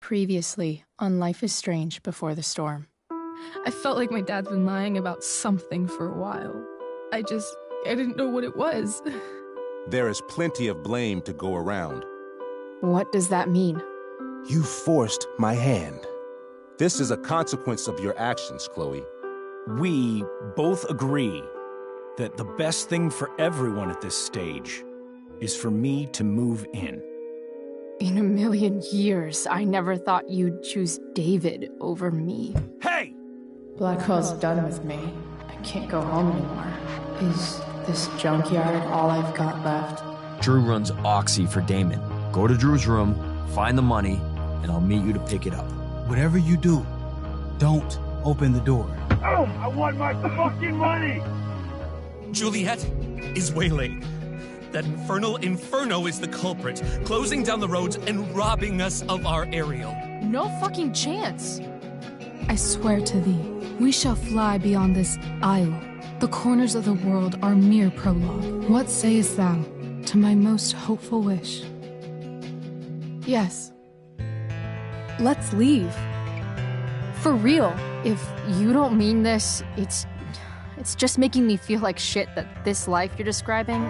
Previously on Life is Strange Before the Storm. I felt like my dad's been lying about something for a while. I didn't know what it was. There is plenty of blame to go around. What does that mean? You forced my hand. This is a consequence of your actions, Chloe. We both agree that the best thing for everyone at this stage is for me to move in. In a million years, I never thought you'd choose David over me. Hey! Blackwell's done with me. I can't go home anymore. Is this junkyard all I've got left? Drew runs Oxy for Damon. Go to Drew's room, find the money, and I'll meet you to pick it up. Whatever you do, don't open the door. Oh, I want my fucking money! Juliet is waylaid. That infernal Inferno is the culprit, closing down the roads and robbing us of our aerial. No fucking chance. I swear to thee, we shall fly beyond this isle. The corners of the world are mere prologue. What sayest thou to my most hopeful wish? Yes. Let's leave. For real. If you don't mean this, it's just making me feel like shit that this life you're describing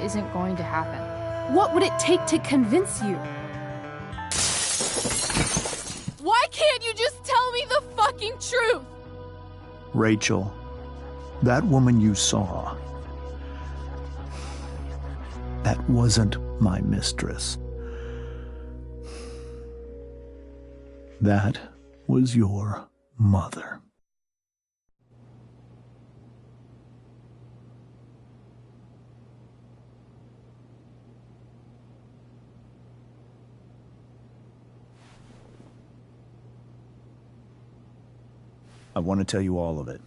isn't going to happen. What would it take to convince you? Why can't you just tell me the fucking truth? Rachel, that woman you saw, that wasn't my mistress. That was your mother. I want to tell you all of it.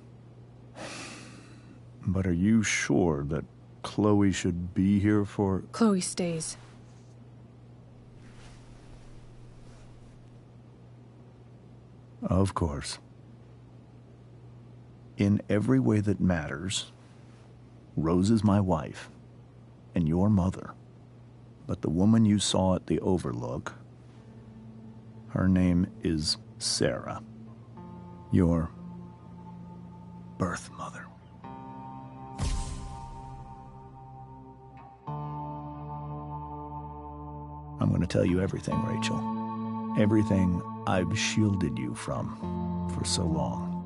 But are you sure that Chloe should be here for... Chloe stays. Of course. In every way that matters, Rose is my wife and your mother. But the woman you saw at the Overlook, her name is Sarah. Your birth mother. I'm going to tell you everything, Rachel. Everything I've shielded you from for so long.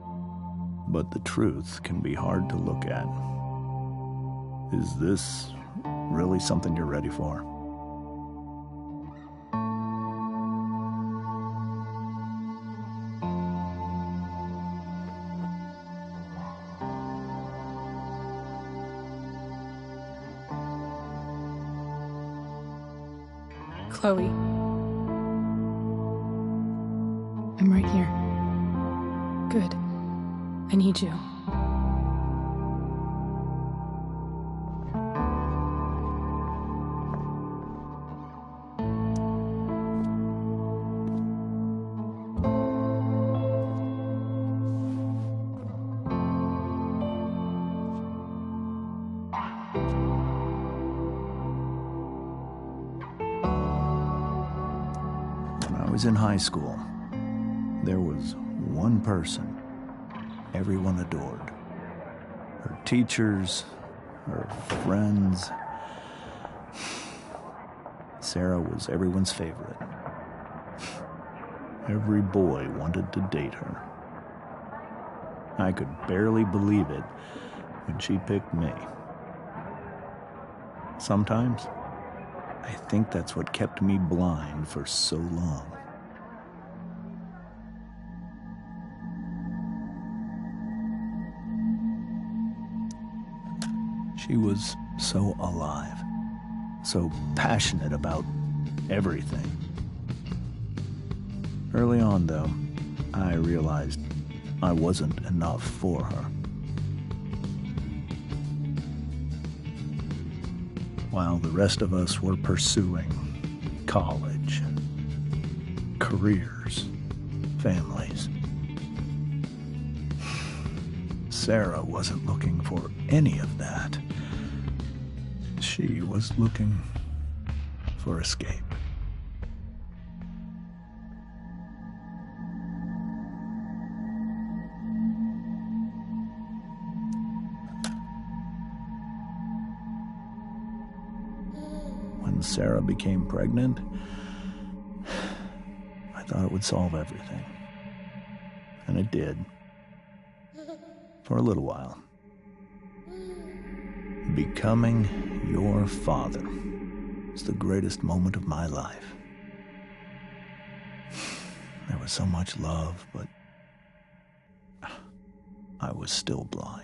But the truth can be hard to look at. Is this really something you're ready for? Chloe. I'm right here. Good. I need you. When I was in high school, there was one person everyone adored. Her teachers, her friends. Sarah was everyone's favorite. Every boy wanted to date her. I could barely believe it when she picked me. Sometimes, I think that's what kept me blind for so long. She was so alive, so passionate about everything. Early on, though, I realized I wasn't enough for her. While the rest of us were pursuing college, careers, families, Sarah wasn't looking for any of that. She was looking for escape. when Sarah became pregnant, I thought it would solve everything. And it did. For a little while. Becoming your father is the greatest moment of my life. There was so much love, but I was still blind.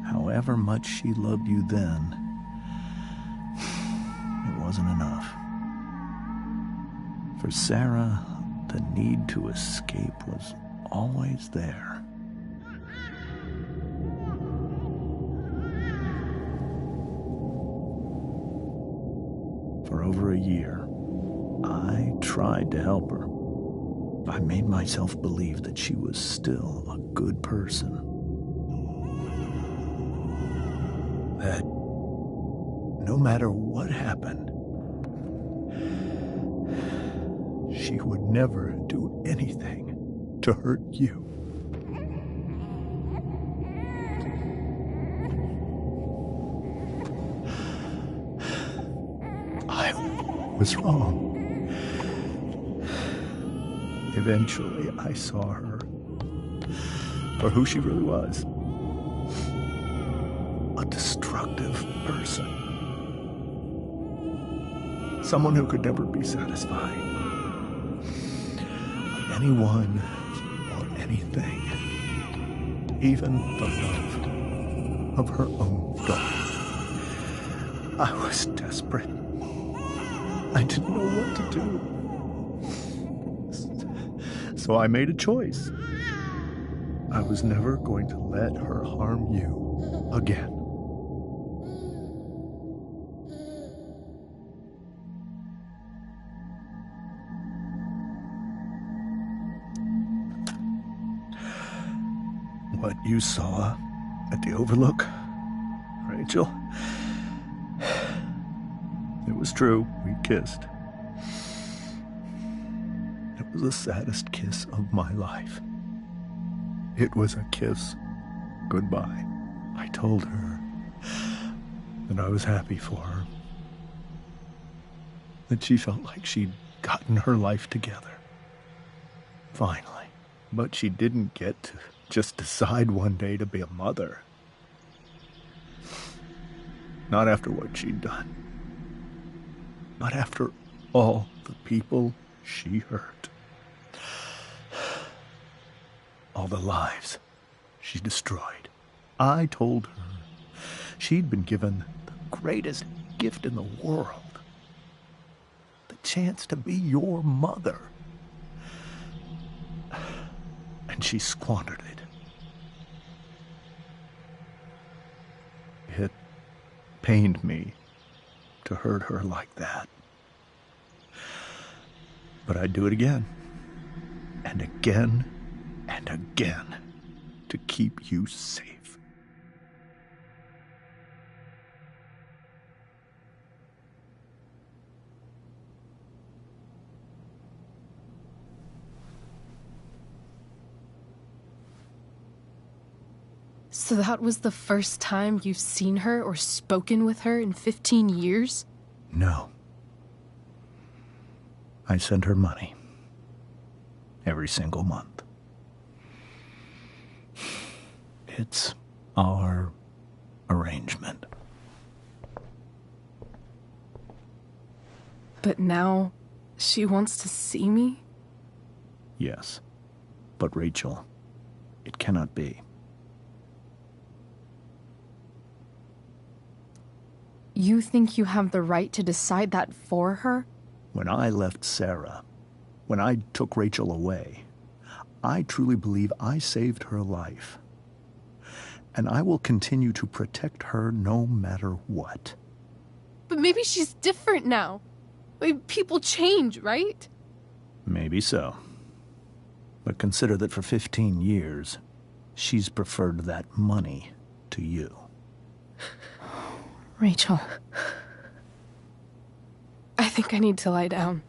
However much she loved you then, it wasn't enough. For Sarah, the need to escape was always there. For over a year, I tried to help her. I made myself believe that she was still a good person. That no matter what happened, she would never do anything to hurt you. I was wrong. Eventually, I saw her for who she really was. A destructive person. Someone who could never be satisfied. With anyone or anything. Even the love of her own daughter. I was desperate. I didn't know what to do. So I made a choice. I was never going to let her harm you again. What you saw at the Overlook, Rachel, it was true. We kissed. It was the saddest kiss of my life. It was a kiss goodbye. I told her that I was happy for her. That she felt like she'd gotten her life together. Finally. But she didn't get to just decide one day to be a mother. Not after what she'd done. Not after all the people she hurt. All the lives she destroyed. I told her she'd been given the greatest gift in the world. The chance to be your mother. And she squandered it. It pained me to hurt her like that. But I'd do it again. And again. And again. To keep you safe. So that was the first time you've seen her or spoken with her in 15 years? No. I sent her money. Every single month. It's our arrangement. But now, she wants to see me? Yes. But Rachel, it cannot be. You think you have the right to decide that for her? When I left Sarah, when I took Rachel away, I truly believe I saved her life. And I will continue to protect her no matter what. But maybe she's different now. People change, right? Maybe so. But consider that for 15 years, she's preferred that money to you. Rachel, I think I need to lie down.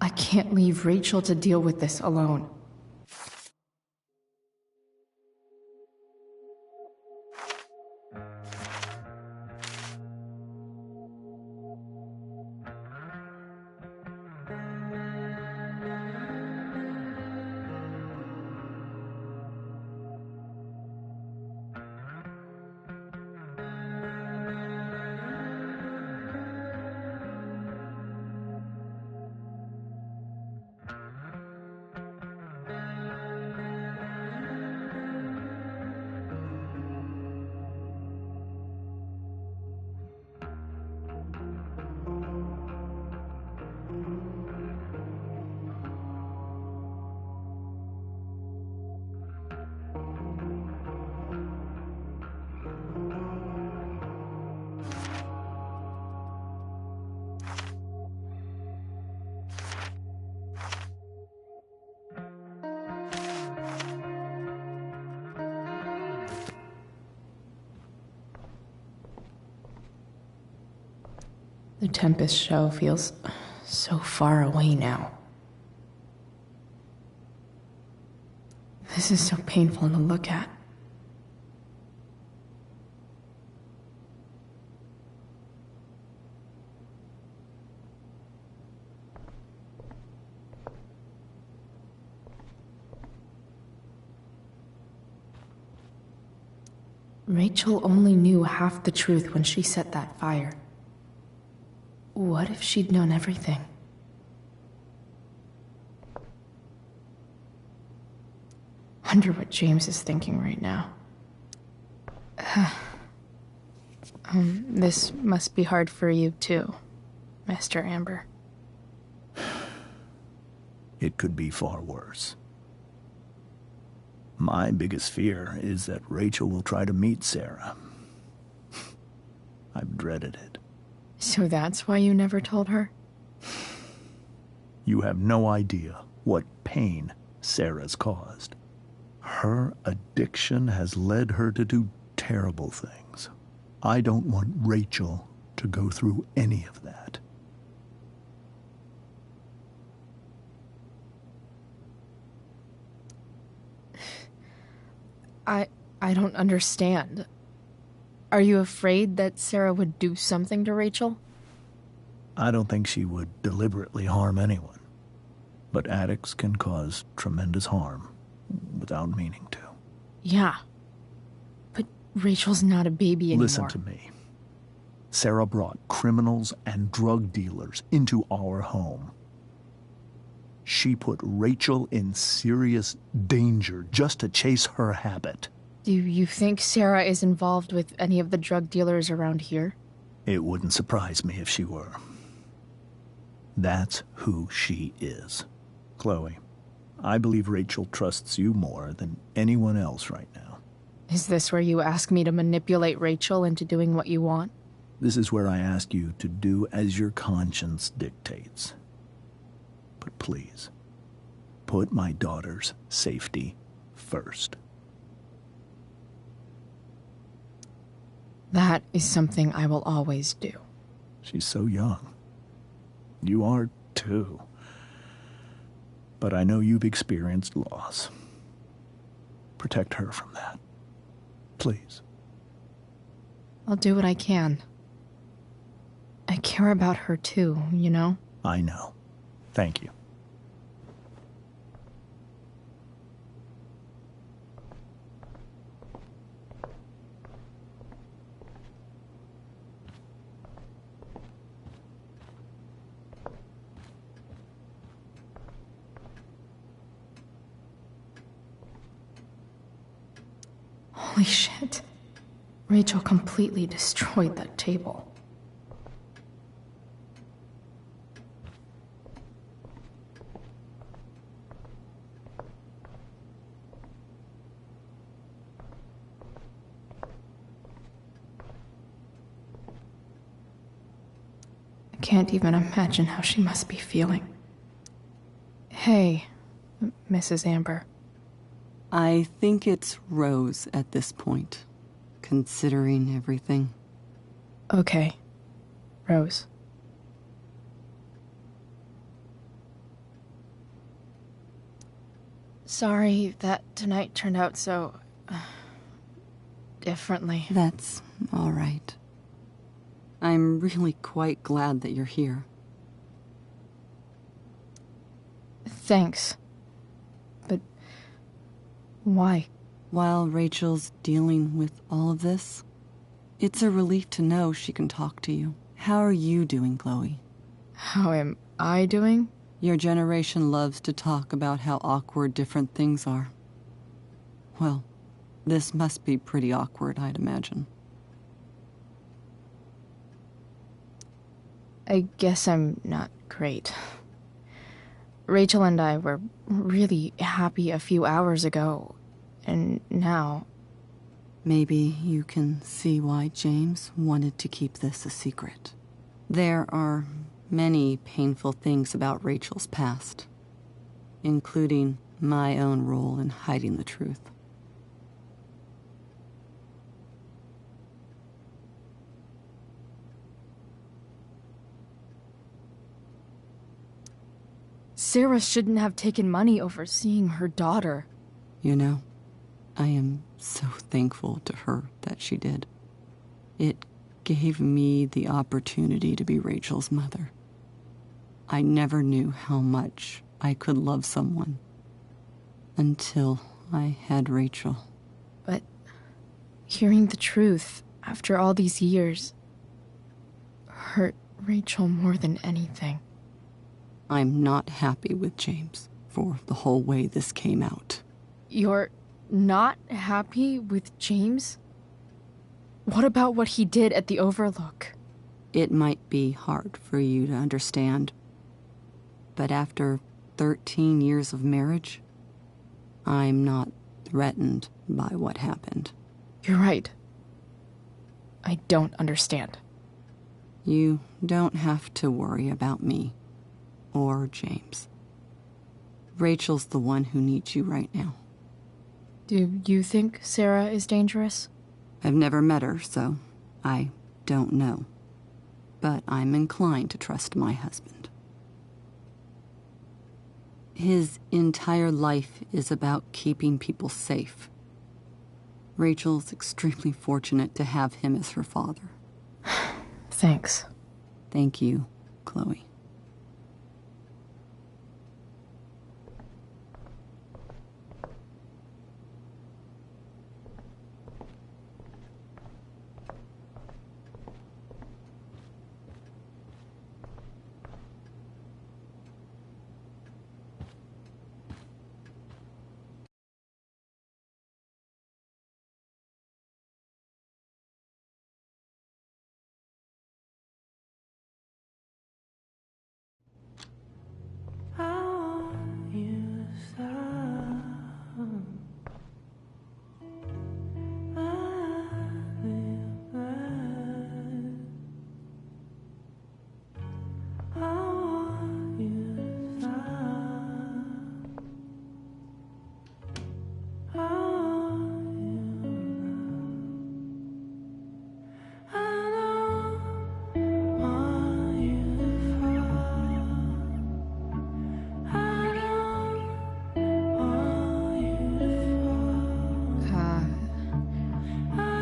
I can't leave Rachel to deal with this alone. The Tempest show feels so far away now. This is so painful to look at. Rachel only knew half the truth when she set that fire. What if she'd known everything? Wonder what James is thinking right now. This must be hard for you too, Master Amber. It could be far worse. My biggest fear is that Rachel will try to meet Sarah. I've dreaded it. So that's why you never told her? You have no idea what pain Sarah's caused. Her addiction has led her to do terrible things. I don't want Rachel to go through any of that. I don't understand. Are you afraid that Sarah would do something to Rachel? I don't think she would deliberately harm anyone. But addicts can cause tremendous harm without meaning to. Yeah. But Rachel's not a baby anymore. Listen to me. Sarah brought criminals and drug dealers into our home. She put Rachel in serious danger just to chase her habit. Do you think Sarah is involved with any of the drug dealers around here? It wouldn't surprise me if she were. That's who she is. Chloe, I believe Rachel trusts you more than anyone else right now. Is this where you ask me to manipulate Rachel into doing what you want? This is where I ask you to do as your conscience dictates. But please, put my daughter's safety first. That is something I will always do. She's so young. You are too. But I know you've experienced loss. Protect her from that. Please. I'll do what I can. I care about her too, you know? I know. Thank you. Holy shit. Rachel completely destroyed that table. I can't even imagine how she must be feeling. Hey, Mrs. Amber. I think it's Rose at this point, considering everything. Okay, Rose. Sorry that tonight turned out so... differently. That's all right. I'm really quite glad that you're here. Thanks. But... why? While Rachel's dealing with all of this, it's a relief to know she can talk to you. How are you doing, Chloe? How am I doing? Your generation loves to talk about how awkward different things are. Well, this must be pretty awkward, I'd imagine. I guess I'm not great. Rachel and I were really happy a few hours ago, and now... Maybe you can see why James wanted to keep this a secret. There are many painful things about Rachel's past, including my own role in hiding the truth. Sarah shouldn't have taken money over seeing her daughter. You know, I am so thankful to her that she did. It gave me the opportunity to be Rachel's mother. I never knew how much I could love someone until I had Rachel. But hearing the truth after all these years hurt Rachel more than anything. I'm not happy with James for the whole way this came out. You're not happy with James? What about what he did at the Overlook? It might be hard for you to understand, but after 13 years of marriage, I'm not threatened by what happened. You're right. I don't understand. You don't have to worry about me or James. Rachel's the one who needs you right now. Do you think Sarah is dangerous? I've never met her, so I don't know. But I'm inclined to trust my husband. His entire life is about keeping people safe. Rachel's extremely fortunate to have him as her father. Thanks. Thank you, Chloe.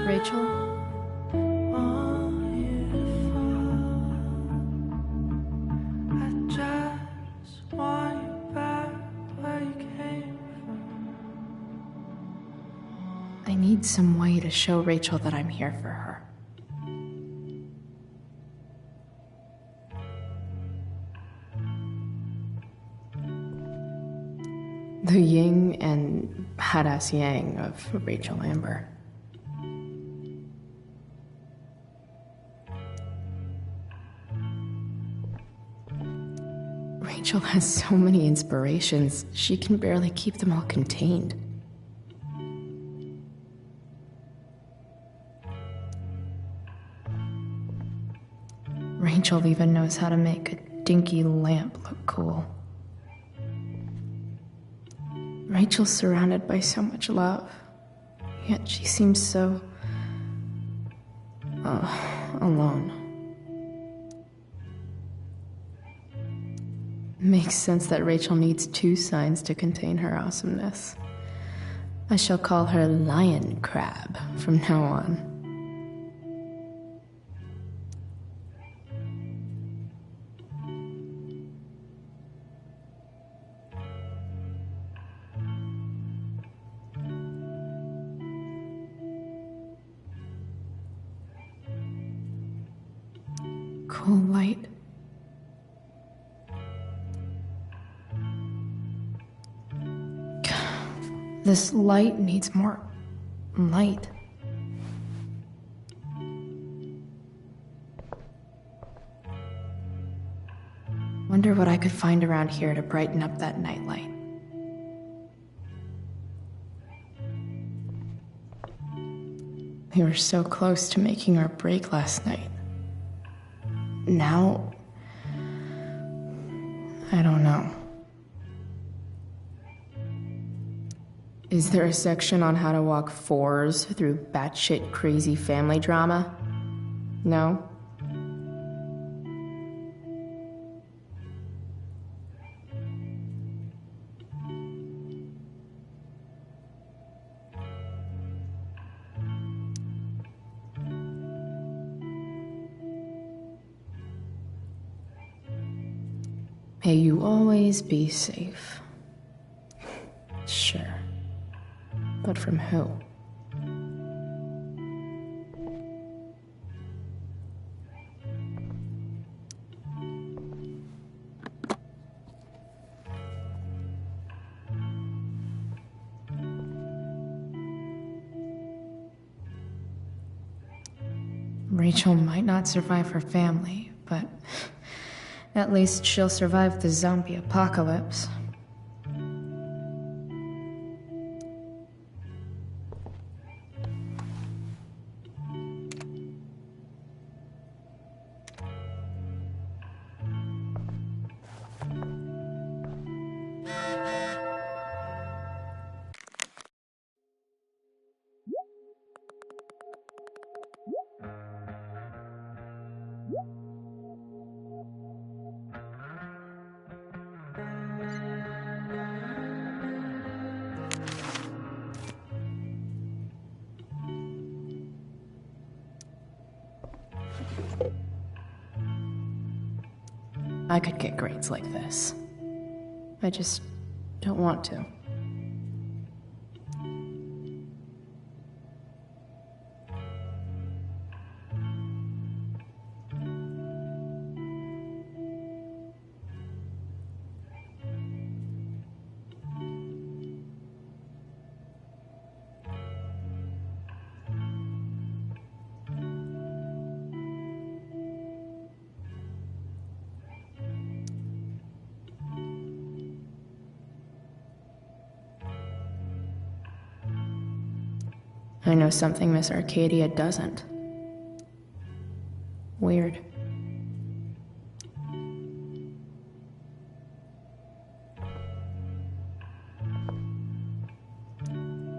Rachel? I need some way to show Rachel that I'm here for her. The yin and badass yang of Rachel Amber. Rachel has so many inspirations, she can barely keep them all contained. Rachel even knows how to make a dinky lamp look cool. Rachel's surrounded by so much love, yet she seems so... alone. Makes sense that Rachel needs 2 signs to contain her awesomeness. I shall call her Lion Crab from now on. Cool light. This light needs more light. Wonder what I could find around here to brighten up that nightlight. We were so close to making our break last night. Now, I don't know. Is there a section on how to walk 4s through batshit crazy family drama? No? May you always be safe. Sure. But from who? Rachel might not survive her family, but at least she'll survive the zombie apocalypse. I could get grades like this. I just don't want to. I know something Miss Arcadia doesn't. Weird.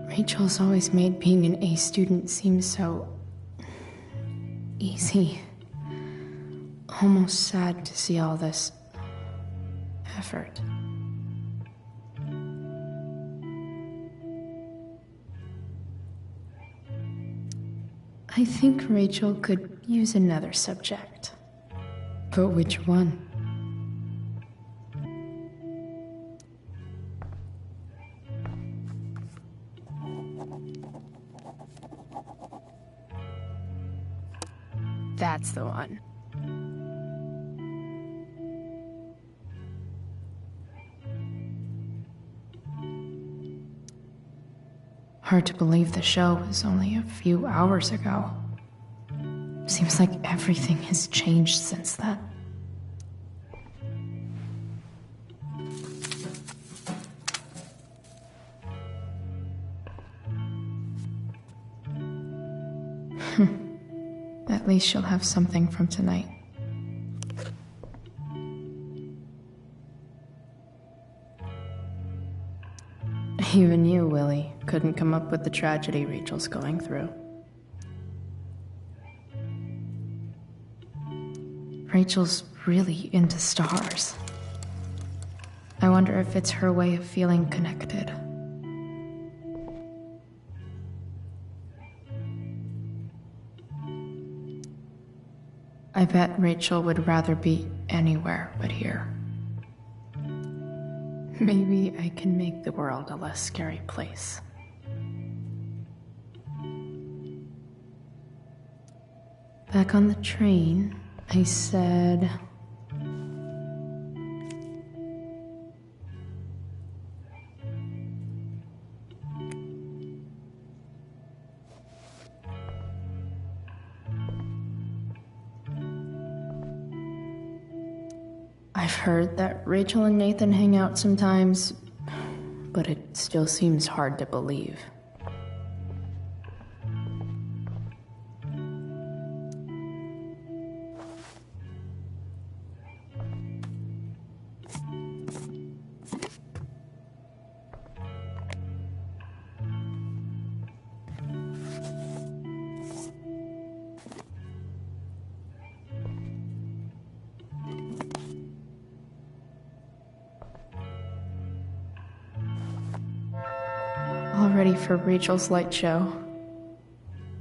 Rachel's always made being an A student seem so easy. Almost sad to see all this effort. I think Rachel could use another subject. But which one? That's the one. Hard to believe the show was only a few hours ago. Seems like everything has changed since then. At least she'll have something from tonight. Even you, Willie, couldn't come up with the tragedy Rachel's going through. Rachel's really into stars. I wonder if it's her way of feeling connected. I bet Rachel would rather be anywhere but here. Maybe I can make the world a less scary place. Back on the train, I said... I've heard that Rachel and Nathan hang out sometimes, but it still seems hard to believe. All ready for Rachel's light show.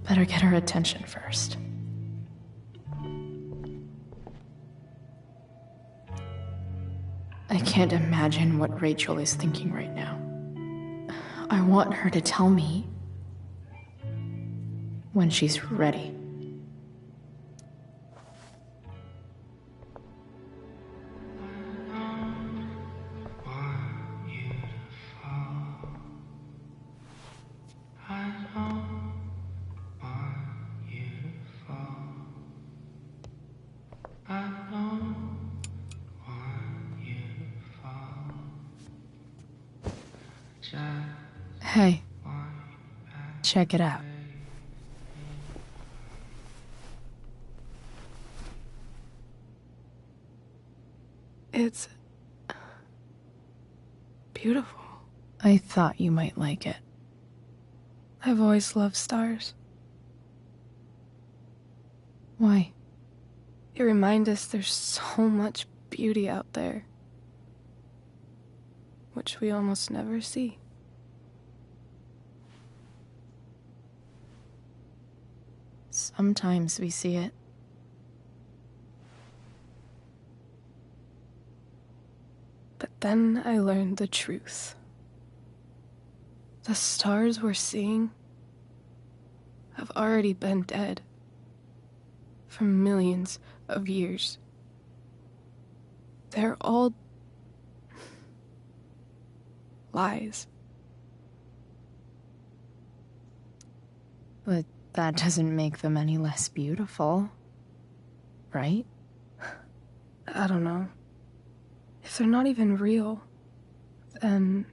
Better get her attention first. I can't imagine what Rachel is thinking right now. I want her to tell me when she's ready. Hey, check it out. It's beautiful. I thought you might like it. I've always loved stars. Why? They remind us there's so much beauty out there, which we almost never see. Sometimes we see it. But then I learned the truth. The stars we're seeing have already been dead for millions of years. They're all lies. But that doesn't make them any less beautiful, right? I don't know. If they're not even real, then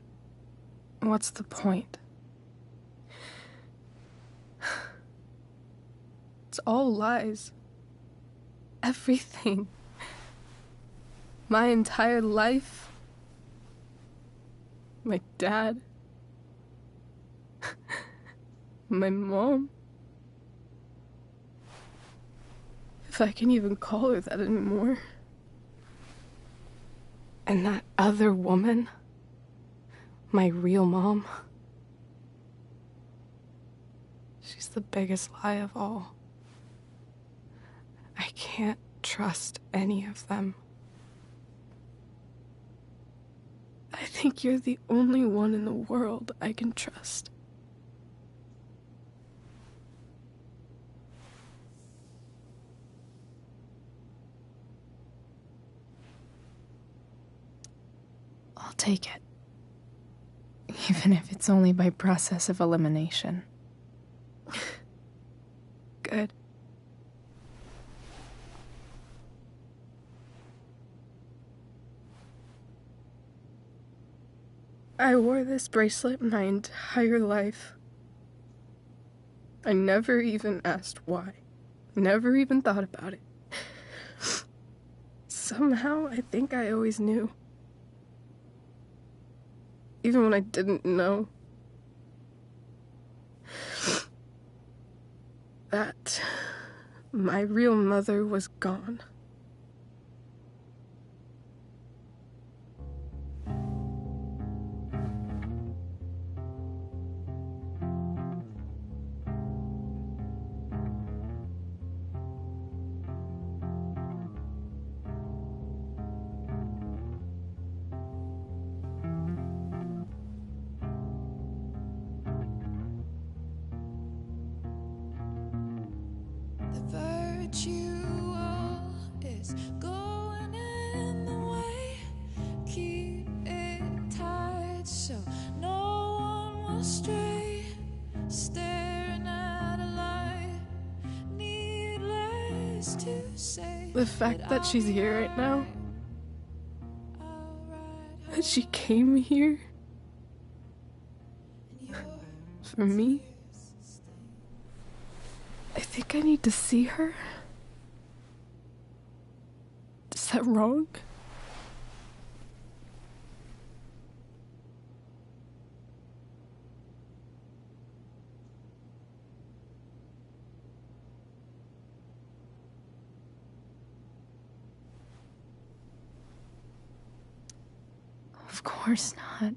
what's the point? It's all lies. Everything. My entire life. My dad. My mom. If I can even call her that anymore. And that other woman, my real mom, she's the biggest lie of all. I can't trust any of them. I think you're the only one in the world I can trust. I'll take it. Even if it's only by process of elimination. Good. I wore this bracelet my entire life. I never even asked why. Never even thought about it. Somehow, I think I always knew. Even when I didn't know. That my real mother was gone. ritual is going in the way. Keep it tight so no one will stray. Staring at a light, needless to say. The fact that she's here right now, that she came here for me, I think I need to see her. Is that wrong? Of course not.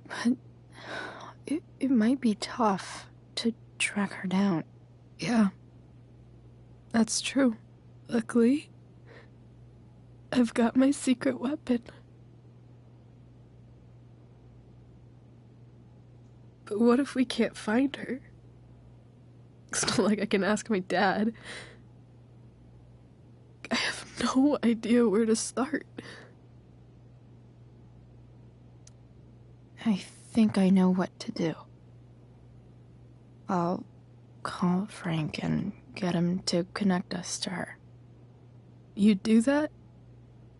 But it might be tough to track her down. Yeah, that's true. Luckily, I've got my secret weapon. But what if we can't find her? It's not like I can ask my dad. I have no idea where to start. I think I know what to do. I'll call Frank and get him to connect us to her. You'd do that?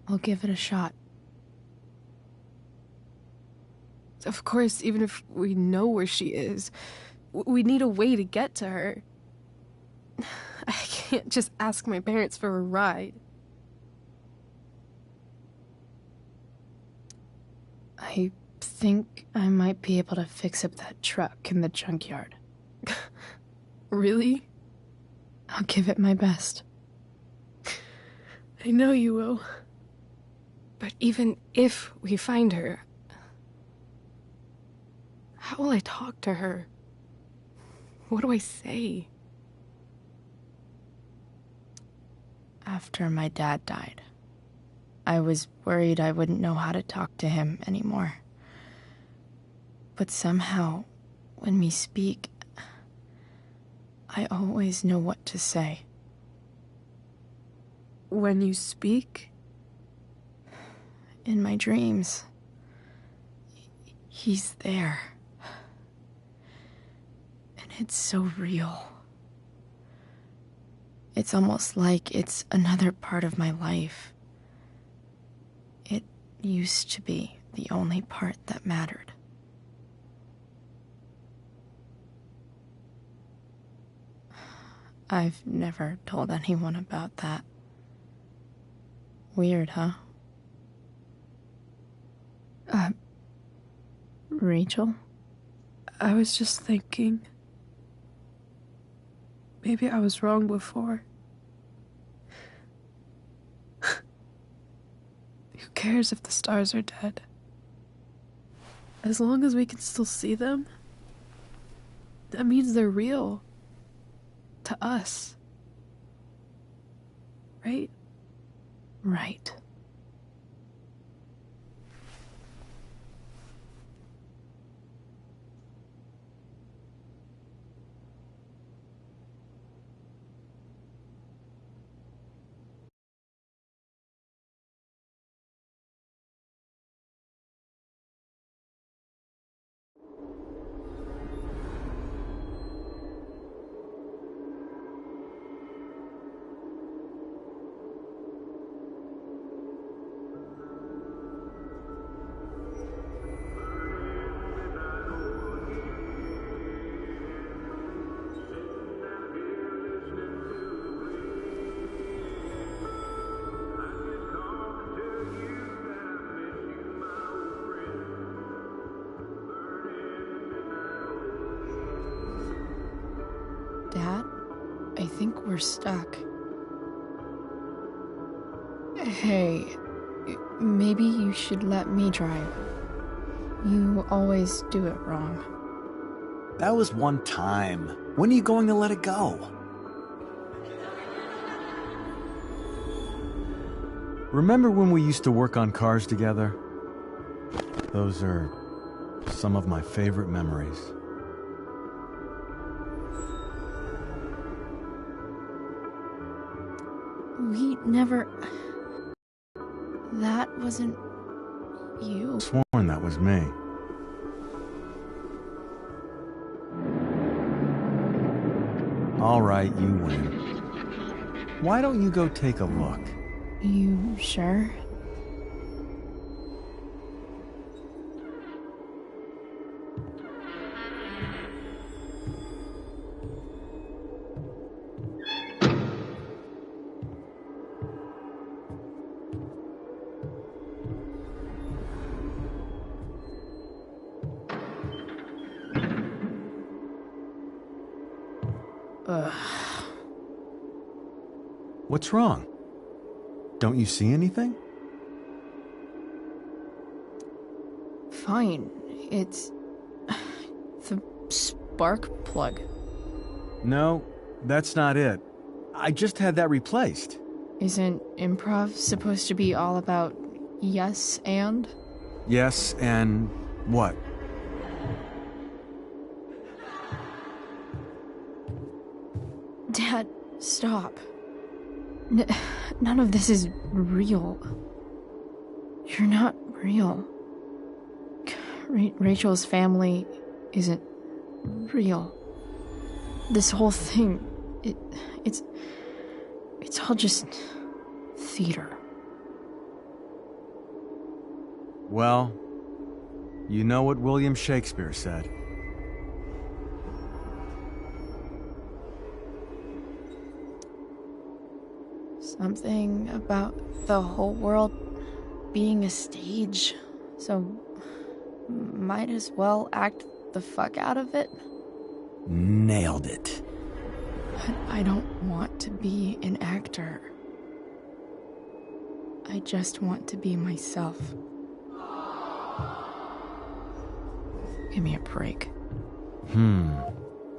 I'll give it a shot. Of course, even if we know where she is, we need a way to get to her. I can't just ask my parents for a ride. I think I might be able to fix up that truck in the junkyard. Really? I'll give it my best. I know you will. But even if we find her, how will I talk to her? What do I say? After my dad died, I was worried I wouldn't know how to talk to him anymore. But somehow, when we speak, I always know what to say. When you speak? In my dreams, he's there. And it's so real. It's almost like it's another part of my life. It used to be the only part that mattered. I've never told anyone about that. Weird, huh? Rachel? I was just thinking. Maybe I was wrong before. Who cares if the stars are dead? As long as we can still see them, that means they're real. To us. Right? Right. Dad, I think we're stuck. Hey, maybe you should let me drive. You always do it wrong. That was one time. When are you going to let it go? Remember when we used to work on cars together? Those are some of my favorite memories. We never... That wasn't... you. Sworn that was me. All right, you win. Why don't you go take a look? You sure? Ugh. What's wrong? Don't you see anything? Fine. It's... the spark plug. No, that's not it. I just had that replaced. Isn't improv supposed to be all about yes and? Yes, and what? Dad, stop. None of this is real. You're not real. Rachel's family isn't real. This whole thing, it's all just theater. Well, you know what William Shakespeare said. Something about the whole world being a stage, so might as well act the fuck out of it. Nailed it. But I don't want to be an actor. I just want to be myself. Give me a break.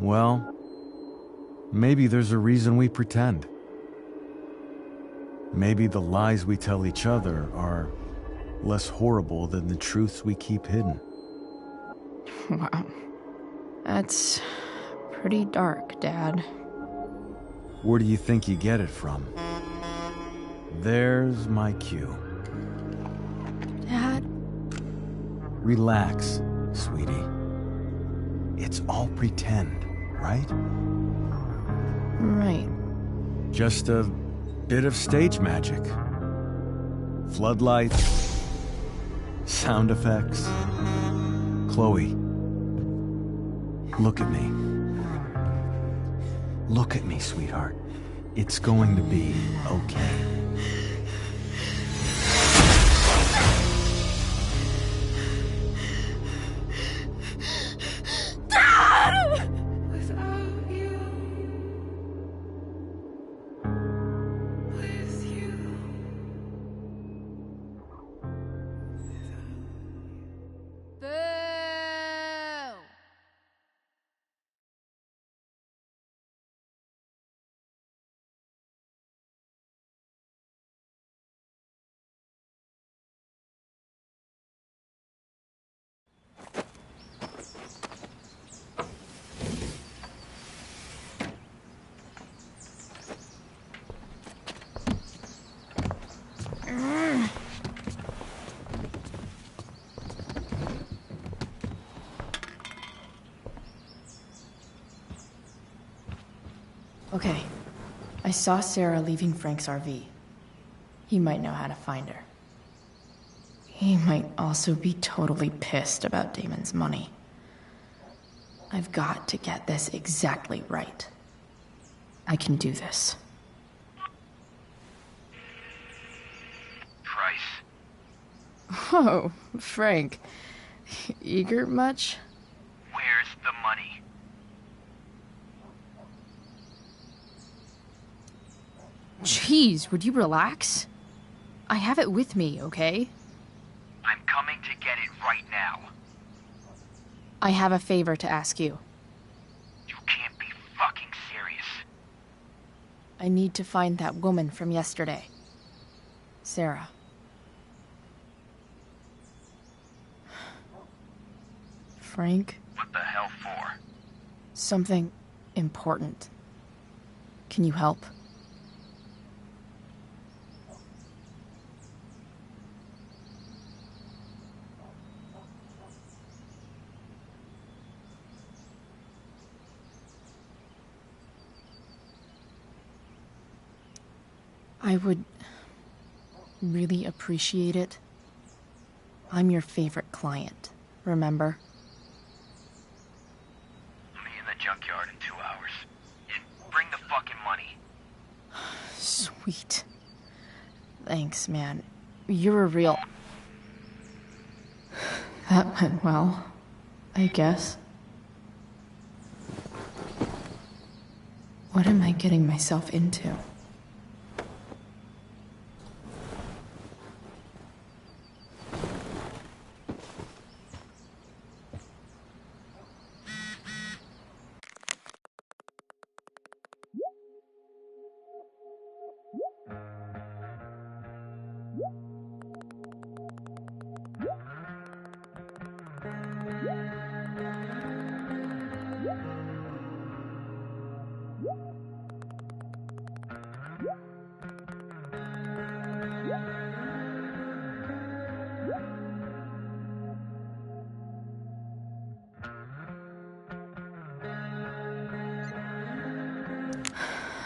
Well, maybe there's a reason we pretend. Maybe the lies we tell each other are less horrible than the truths we keep hidden. Wow. That's pretty dark, Dad. Where do you think you get it from? There's my cue. Dad? Relax, sweetie. It's all pretend, right? Right. Just a bit of stage magic. Floodlights, sound effects. Chloe, look at me. Look at me, sweetheart. It's going to be okay. Okay. I saw Sarah leaving Frank's RV. He might know how to find her. He might also be totally pissed about Damon's money. I've got to get this exactly right. I can do this. Price. Oh, Frank. Eager much? Where's the money? Jeez, would you relax? I have it with me, okay? I'm coming to get it right now. I have a favor to ask you. You can't be fucking serious. I need to find that woman from yesterday. Sarah. Frank? What the hell for? Something important. Can you help? I would really appreciate it. I'm your favorite client, remember? Meet in the junkyard in 2 hours. And bring the fucking money. Sweet. Thanks, man. You're a real... That went well, I guess. What am I getting myself into?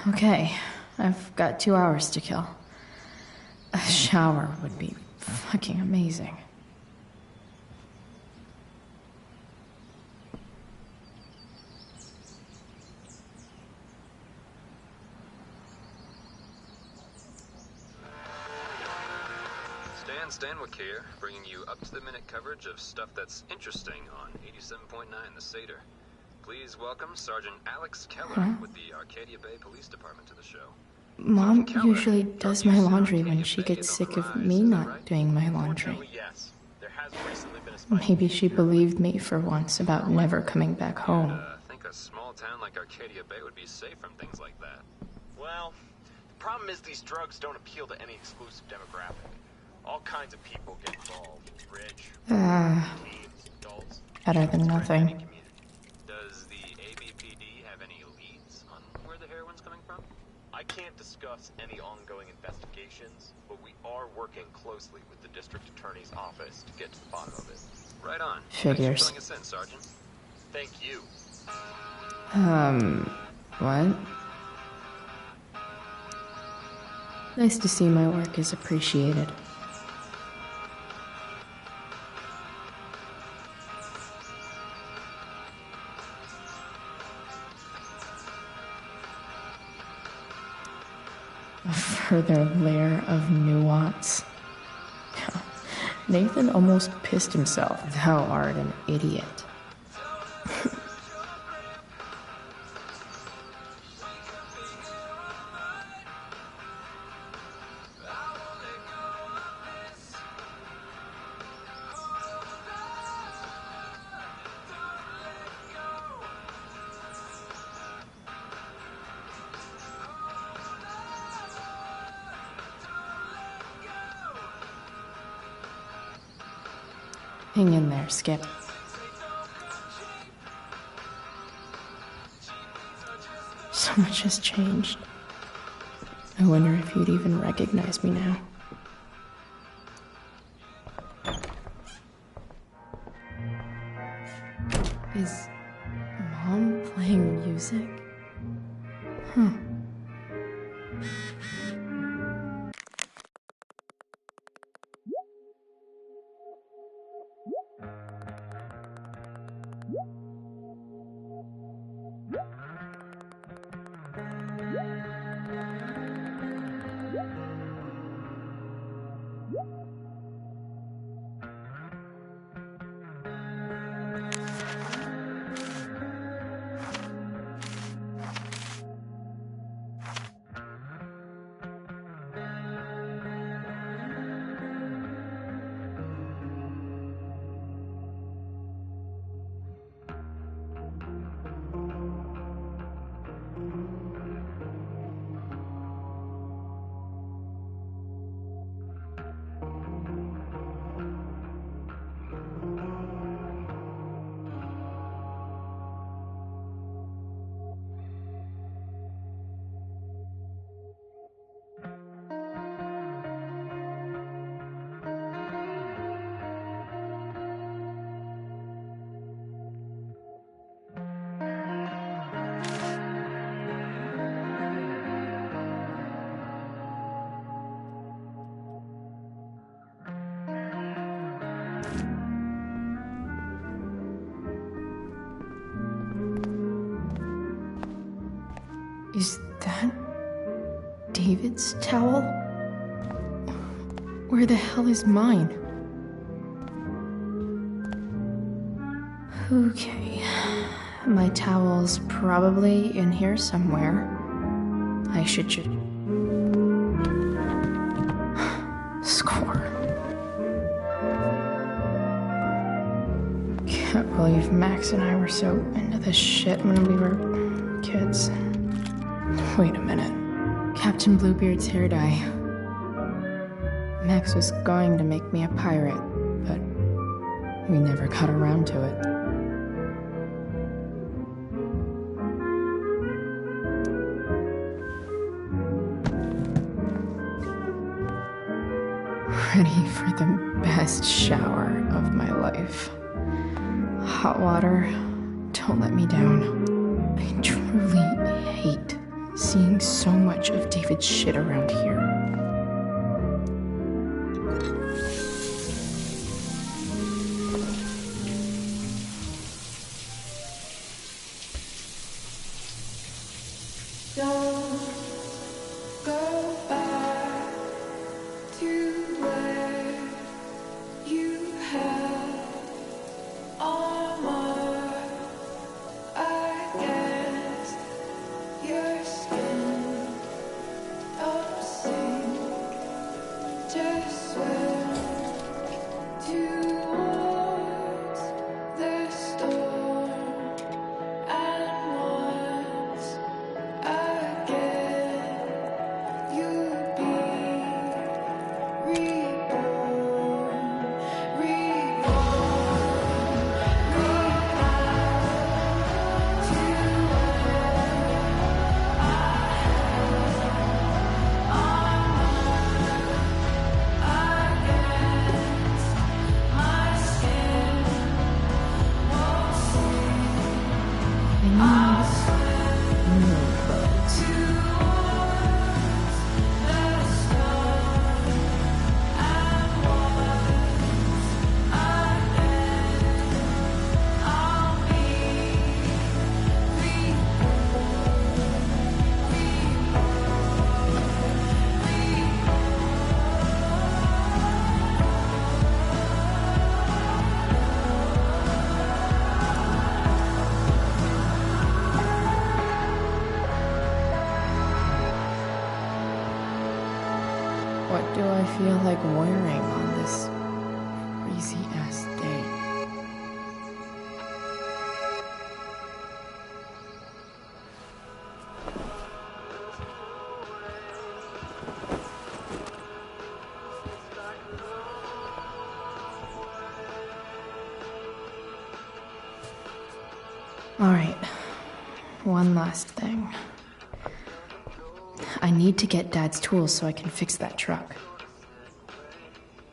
Okay, I've got 2 hours to kill. A shower would be fucking amazing. Stanwyck here, bringing you up-to-the-minute coverage of stuff that's interesting on 87.9 The Satyr. Please welcome Sergeant Alex Keller with the Arcadia Bay Police Department to the show. Mom usually does my laundry when she gets sick of me not doing my laundry. Maybe she believed me for once about never coming back home. I think a small town like Arcadia Bay would be safe from things like that. Well, the problem is these drugs don't appeal to any exclusive demographic. All kinds of people get involved. Rich, teens, adults. Better than nothing. Does the ABPD have any leads on where the heroin's coming from? I can't discuss any ongoing investigations, but we are working closely with the district attorney's office to get to the bottom of it. Right on. Figures. Thanks for filling us in, Sergeant. Thank you. What? Nice to see my work is appreciated. A further layer of nuance. Nathan almost pissed himself. Thou art an idiot. Hang in there, Skip. So much has changed. I wonder if you'd even recognize me now. Is Mom playing music? Huh. Is that David's towel? Where the hell is mine? Okay. My towel's probably in here somewhere. I should just... Score. Can't believe Max and I were so into this shit when we were kids. Wait a minute. Captain Bluebeard's hair dye. Max was going to make me a pirate, but we never got around to it. Ready for the best shower of my life. Hot water, don't let me down. I truly hate seeing so much of David's shit around here. Don't go back to where you had armor against your skin. Don't sink, just swim towards the storm. And once again, you'll be reborn, What do I feel like wearing on this crazy ass day? All right, one last thing. I need to get Dad's tools so I can fix that truck.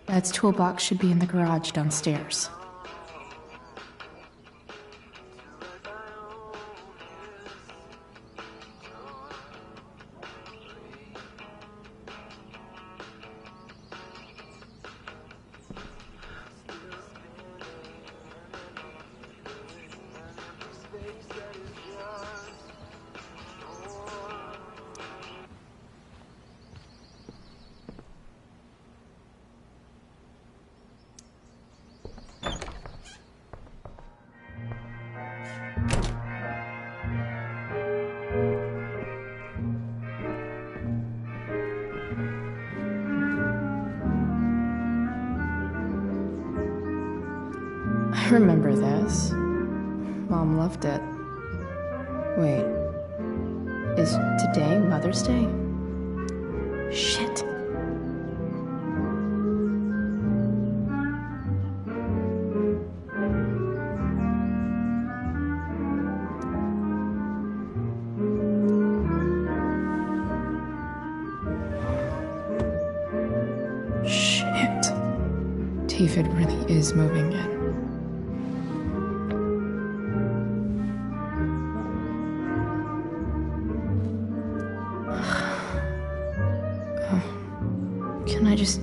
Dad's toolbox should be in the garage downstairs. I remember this. Mom loved it. Wait, is today Mother's Day? Shit. Shit. David really is moving in. Can I just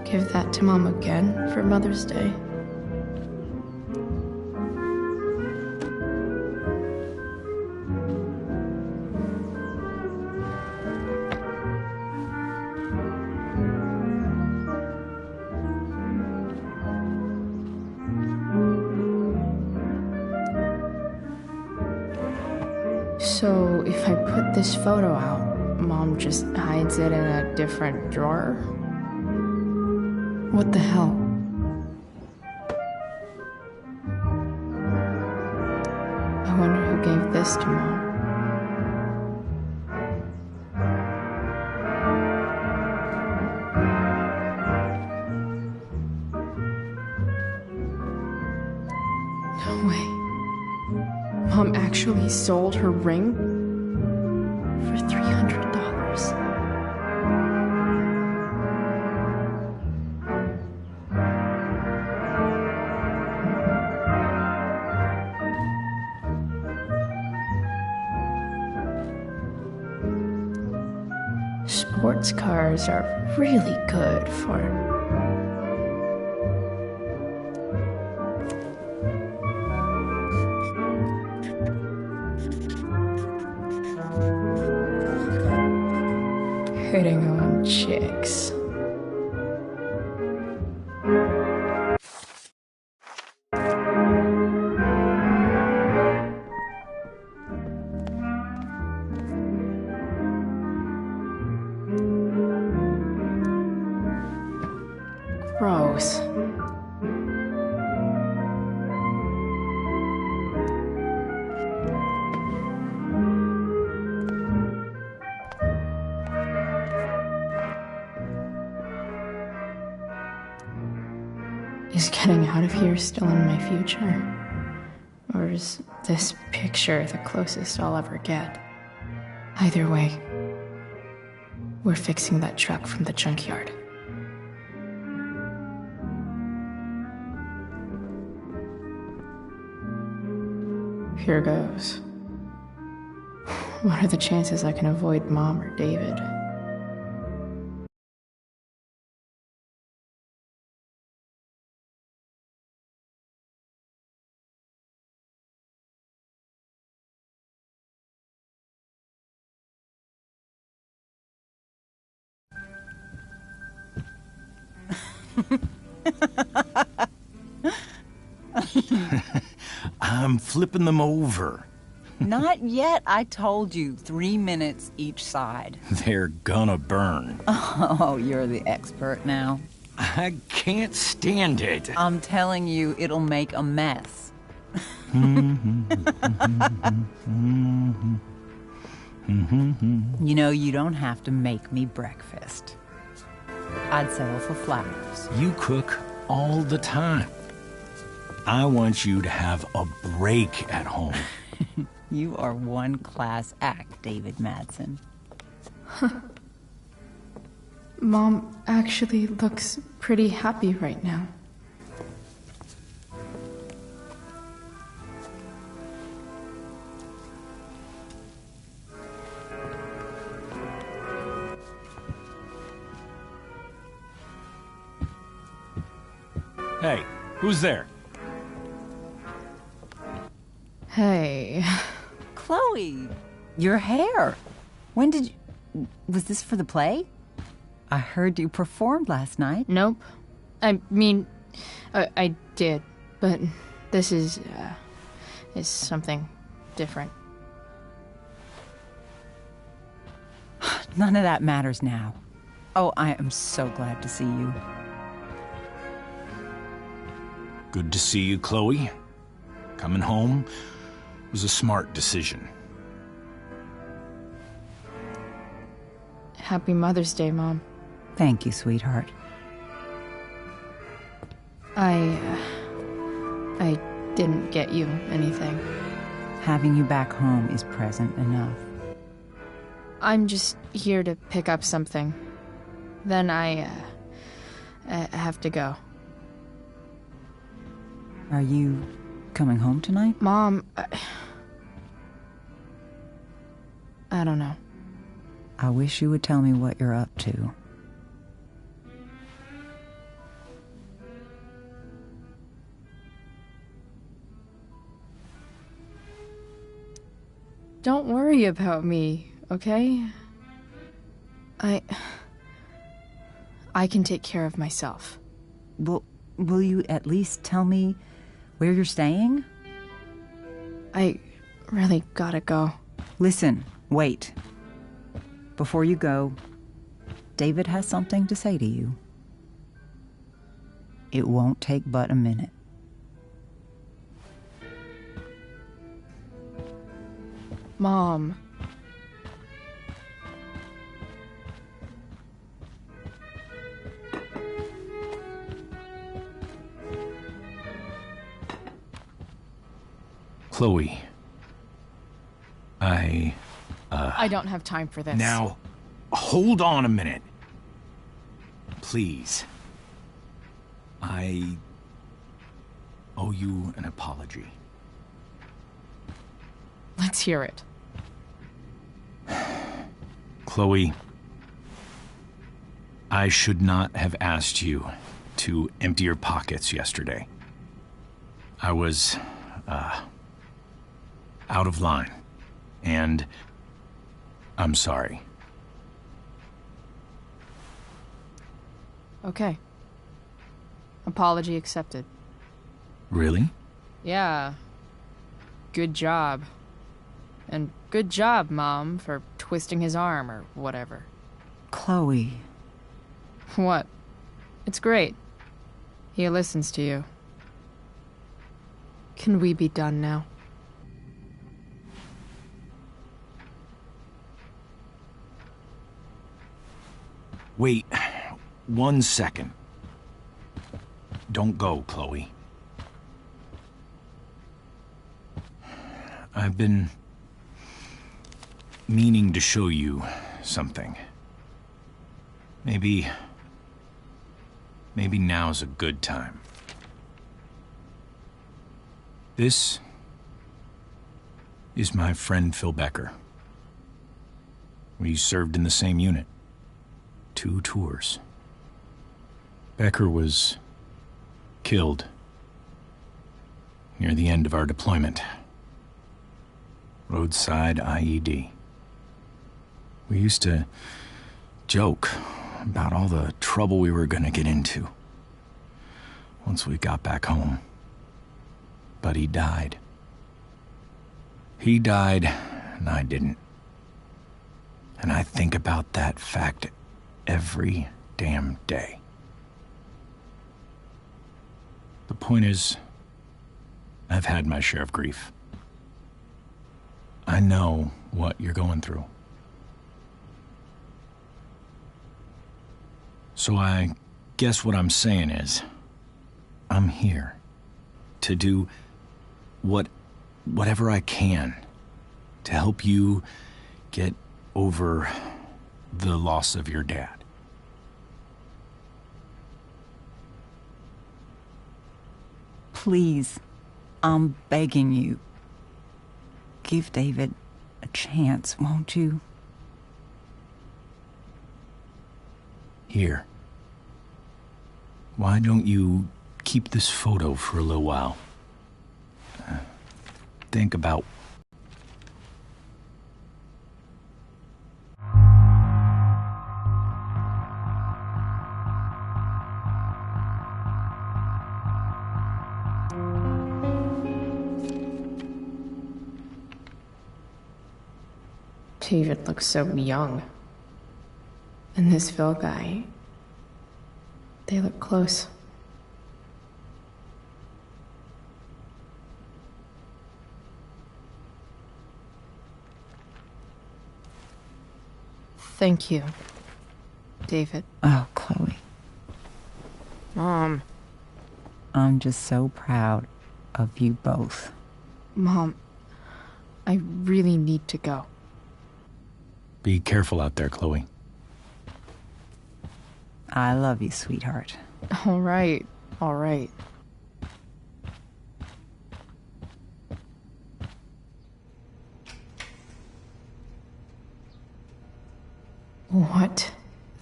give that to Mom again for Mother's Day? So if I put this photo out, Mom just hides it in a different drawer? What the hell? I wonder who gave this to Mom. No way. Mom actually sold her ring for $300. Sports cars are really good for hitting on chicks. Gross. Is getting out of here still in my future? Or is this picture the closest I'll ever get? Either way, we're fixing that truck from the junkyard. Here goes. What are the chances I can avoid Mom or David? I'm flipping them over. Not yet. I told you, 3 minutes each side. They're gonna burn. Oh, you're the expert now. I can't stand it. I'm telling you, it'll make a mess. You know, you don't have to make me breakfast. I'd settle for flowers. You cook all the time. I want you to have a break at home. You are one class act, David Madsen. Mom actually looks pretty happy right now. Hey, who's there? Hey. Chloe, your hair. When did you... Was this for the play? I heard you performed last night. Nope. I mean, I did, but this is something different. None of that matters now. Oh, I am so glad to see you. Good to see you, Chloe. Coming home was a smart decision. Happy Mother's Day, Mom. Thank you, sweetheart. I didn't get you anything. Having you back home is present enough. I'm just here to pick up something. Then I have to go. Are you coming home tonight? Mom, I don't know. I wish you would tell me what you're up to. Don't worry about me, okay? I can take care of myself. Will you at least tell me where you're staying? I really gotta go. Listen, wait. Before you go, David has something to say to you. It won't take but a minute. Mom. Chloe. I don't have time for this. Now, hold on a minute. Please. I owe you an apology. Let's hear it. Chloe, I should not have asked you to empty your pockets yesterday. I was, out of line, and I'm sorry. Okay. Apology accepted. Really? Yeah. Good job. And good job, Mom, for twisting his arm or whatever. Chloe. What? It's great. He listens to you. Can we be done now? Wait 1 second. Don't go, Chloe. I've been meaning to show you something. Maybe now's a good time. This is my friend Phil Becker. We served in the same unit. 2 tours. Becker was killed near the end of our deployment. Roadside IED. We used to joke about all the trouble we were gonna get into once we got back home. But he died. He died, and I didn't. And I think about that fact every damn day. The point is, I've had my share of grief. I know what you're going through. So I guess what I'm saying is, I'm here to do whatever I can to help you get over the loss of your dad. Please, I'm begging you. Give David a chance, won't you? Here. Why don't you keep this photo for a little while? Think about... David looks so young. And this Phil guy, they look close. Thank you, David. Oh, Chloe. Mom. I'm just so proud of you both. Mom, I really need to go. Be careful out there, Chloe. I love you, sweetheart. All right, all right. What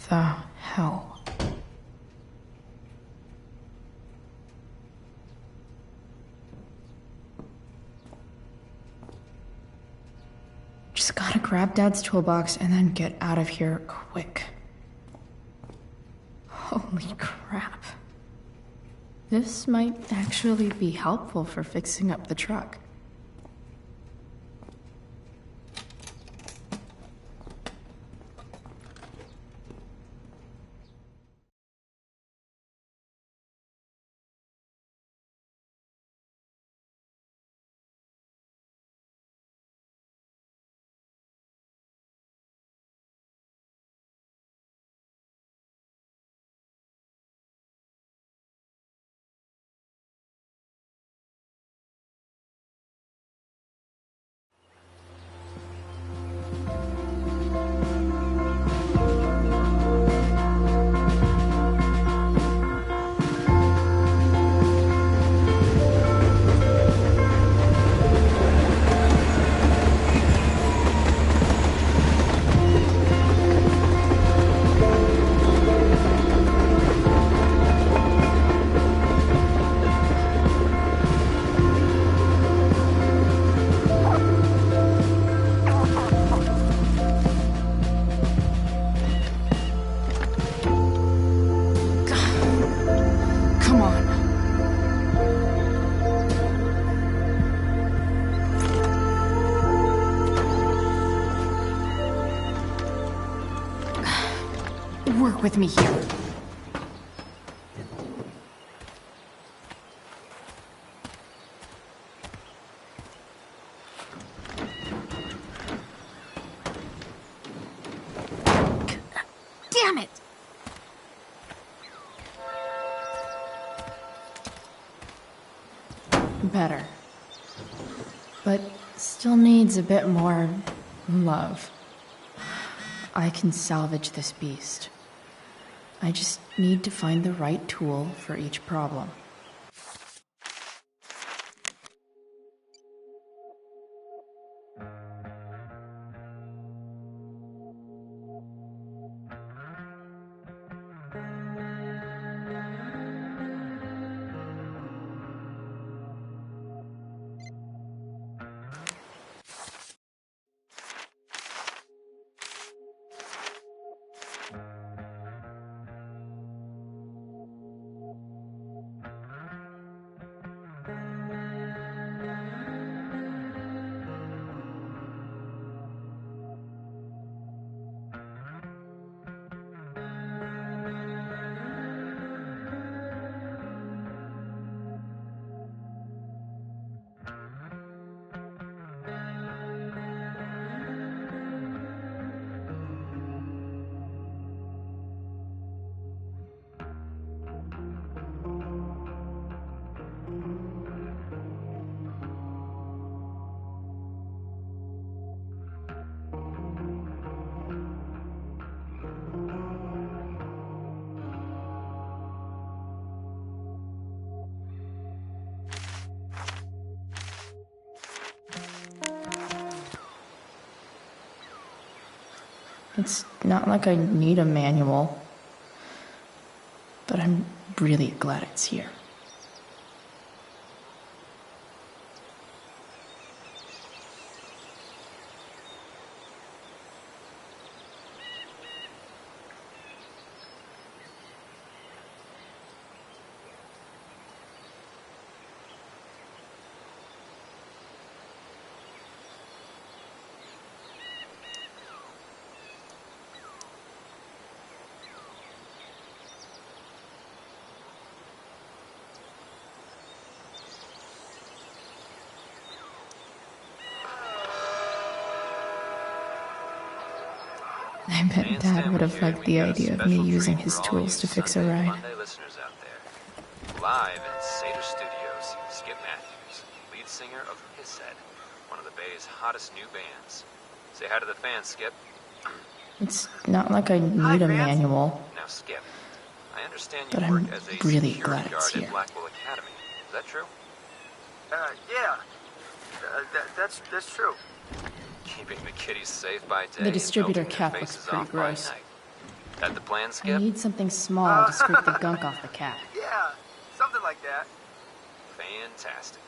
the hell? Just gotta grab Dad's toolbox and then get out of here quick. Holy crap. This might actually be helpful for fixing up the truck. work with me here. Damn it! Better. But still needs a bit more love. I can salvage this beast. I just need to find the right tool for each problem. It's not like I need a manual, but I'm really glad it's here. I bet Dad would have liked the idea of me using his tools to fix a ride. Monday listeners out there. Live in Seder Studios, Skip Matthews, lead singer of Hisshead, one of the Bay's hottest new bands. Say hi to the fans, Skip. It's not like I need a manual, Now, Skip, I understand you but work I'm as a really security glad it's guard here. at Blackwell Academy. Is that true? Yeah. That's true. Keeping the kiddies safe by day. The distributor and melting cap their looks faces pretty off by gross. night. That the plan, I Skip? need something small to scrape the gunk off the cap. Yeah, something like that. Fantastic.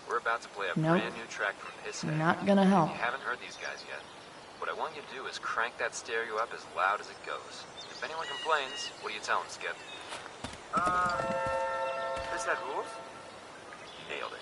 We're about to play a Nope. brand new track from Hisshead. Not gonna help. You haven't heard these guys yet. What I want you to do is crank that stereo up as loud as it goes. If anyone complains, what do you tell them, Skip? Hisshead rules? Nailed it.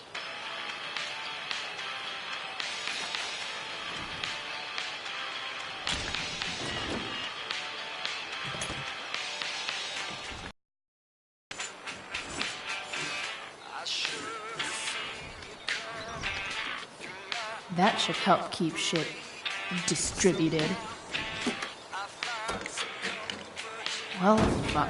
That should help keep shit distributed. Well, fuck.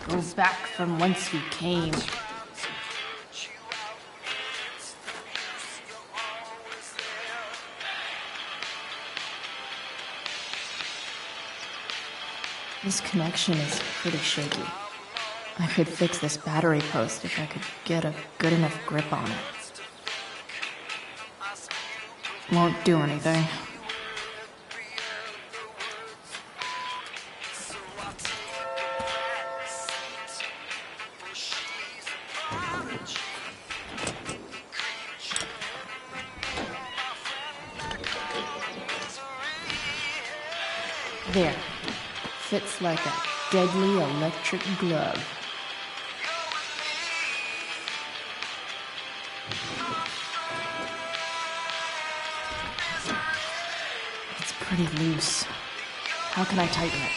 Go back from whence we came. This connection is pretty shaky. I could fix this battery post if I could get a good enough grip on it. Won't do anything. There. Fits like a deadly electric glove. It's pretty loose. How can I tighten it?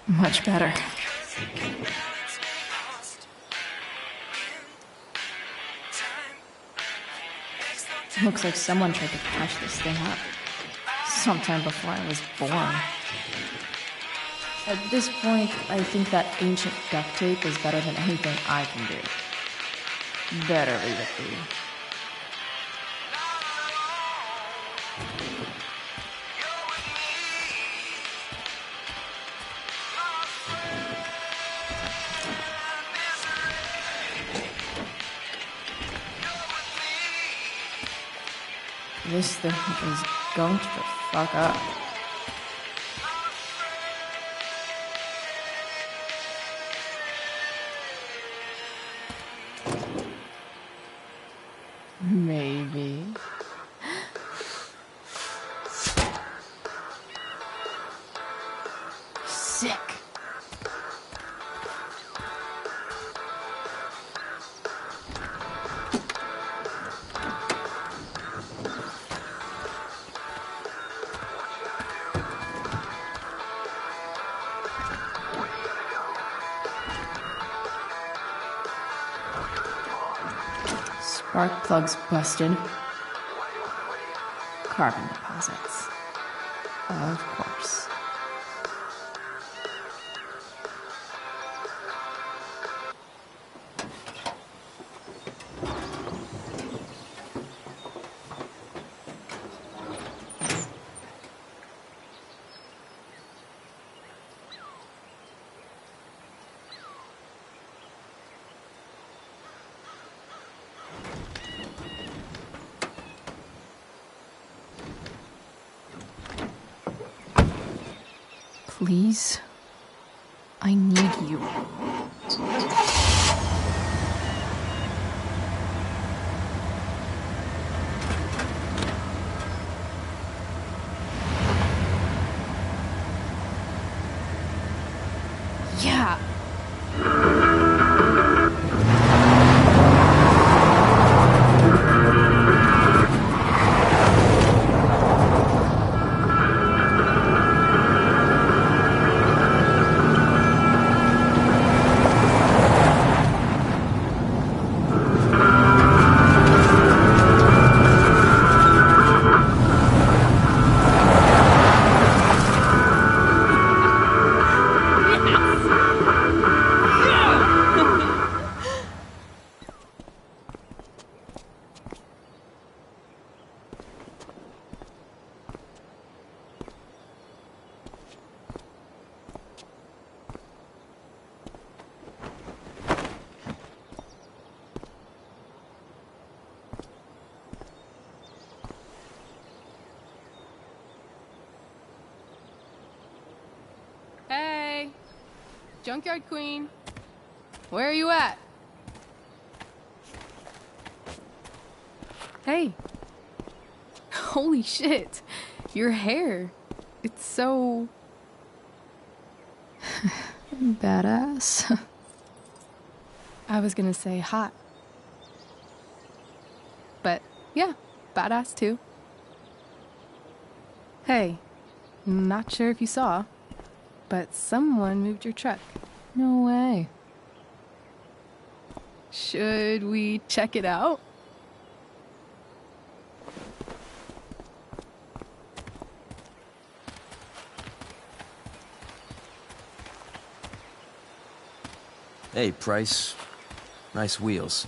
Much better. Looks like someone tried to patch this thing up. Sometime before I was born. At this point, I think that ancient duct tape is better than anything I can do. Better leave it be. This thing is going to fuck up. Maybe. Sick. Spark plugs busted. Carbon deposits. Of course. Please, I need you. Yeah. Hey, Junkyard Queen, where are you at? Hey, holy shit, your hair, it's so badass. I was gonna say hot, but yeah, badass too. Hey, not sure if you saw, but someone moved your truck. No way. Should we check it out? Hey, Price. Nice wheels.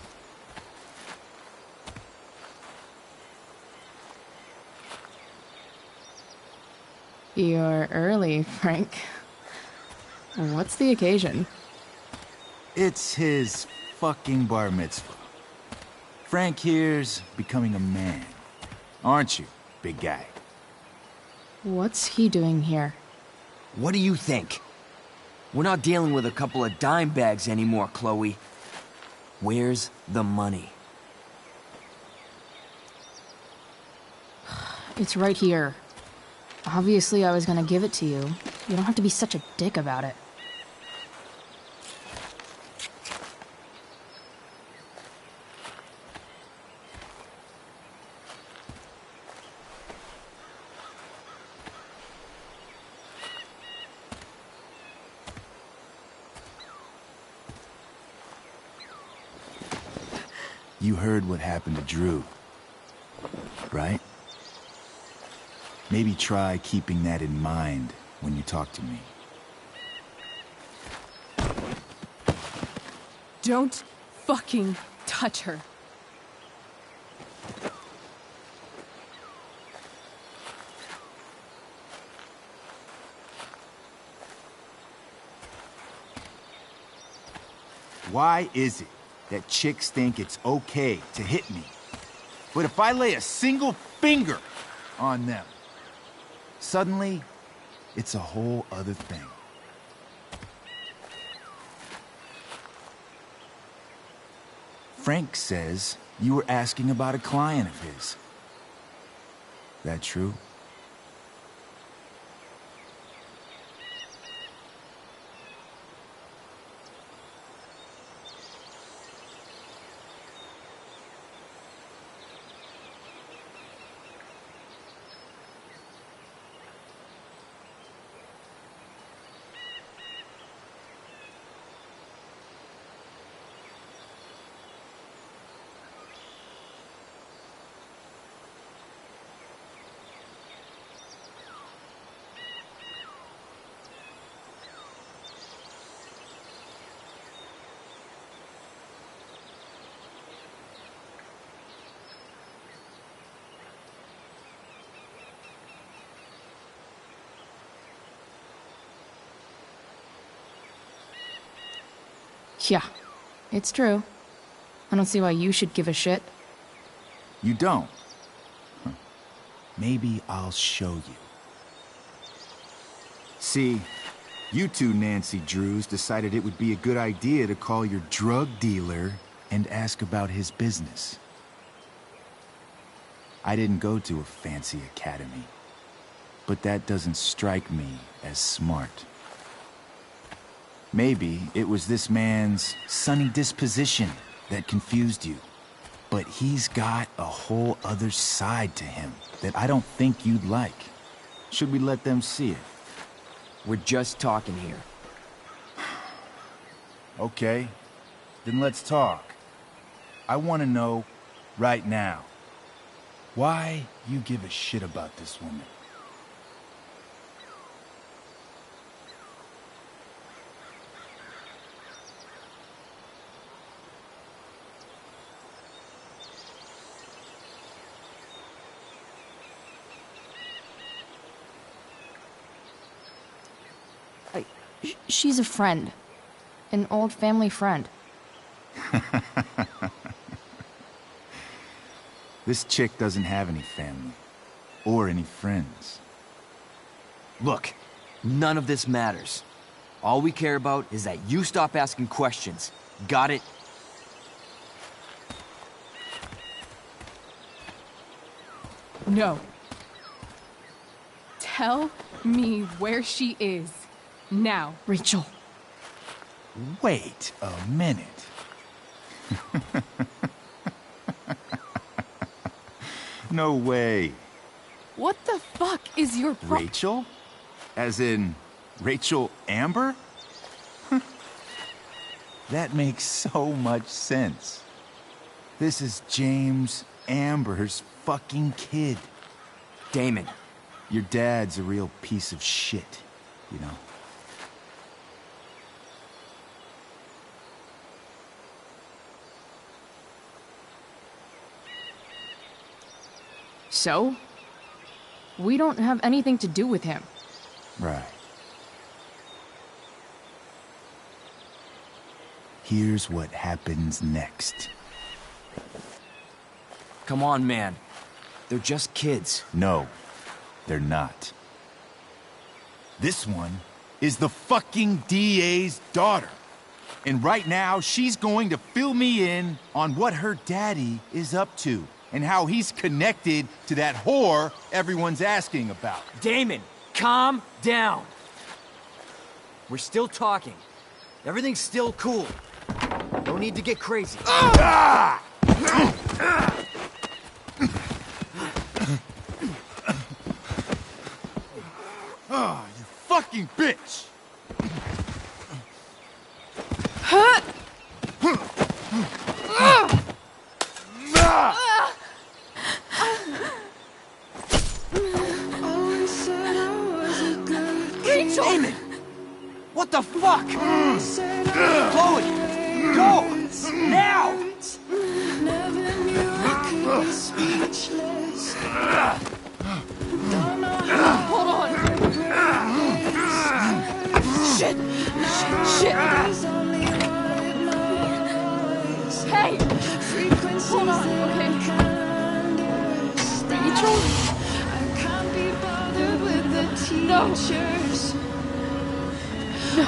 You're early, Frank. What's the occasion? It's his fucking bar mitzvah. Frank here's becoming a man. Aren't you, big guy? What's he doing here? What do you think? We're not dealing with a couple of dime bags anymore, Chloe. Where's the money? It's right here. Obviously, I was gonna give it to you. You don't have to be such a dick about it. You heard what happened to Drew, right? Maybe try keeping that in mind when you talk to me. Don't fucking touch her. Why is it that chicks think it's okay to hit me? But if I lay a single finger on them, suddenly, it's a whole other thing. Frank says you were asking about a client of his. That true? Yeah, it's true. I don't see why you should give a shit. You don't? Huh. Maybe I'll show you. See, you two Nancy Drews decided it would be a good idea to call your drug dealer and ask about his business. I didn't go to a fancy academy, but that doesn't strike me as smart. Maybe it was this man's sunny disposition that confused you. But he's got a whole other side to him that I don't think you'd like. Should we let them see it? We're just talking here. Okay, then let's talk. I want to know, right now, why you give a shit about this woman. She's a friend. An old family friend. This chick doesn't have any family. Or any friends. Look, none of this matters. All we care about is that you stop asking questions. Got it? No. Tell me where she is. Now. Rachel. Wait a minute. No way. What the fuck is your Rachel? As in, Rachel Amber? That makes so much sense. This is James Amber's fucking kid. Damon. Your dad's a real piece of shit, you know? So? We don't have anything to do with him. Right. here's what happens next. Come on, man. They're just kids. No, they're not. This one is the fucking DA's daughter. And right now, she's going to fill me in on what her daddy is up to and how he's connected to that whore everyone's asking about. Damon, calm down. We're still talking. Everything's still cool. No need to get crazy. Ah! Oh, you fucking bitch! Rachel! Damon! What the fuck? Chloe! Go! Now! Hold on. Shit! Shit! Hey! Hold on, okay? Rachel? No! No,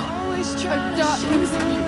I'm not losing you.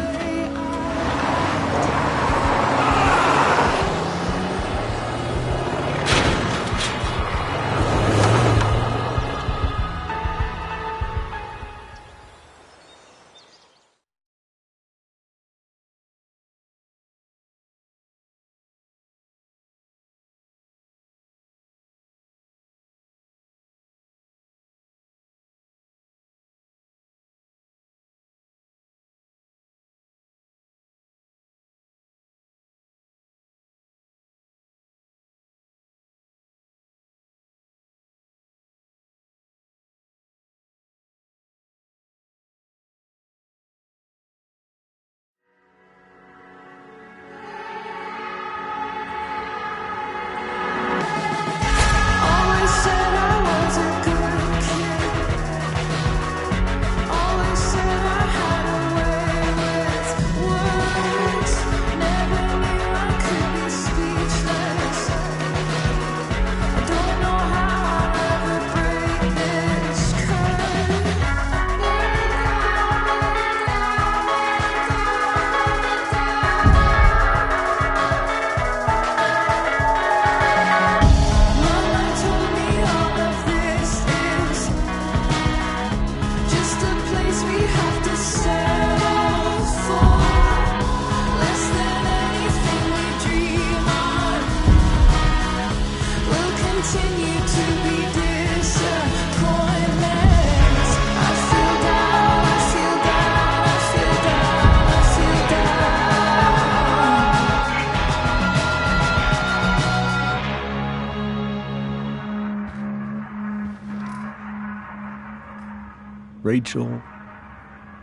Rachel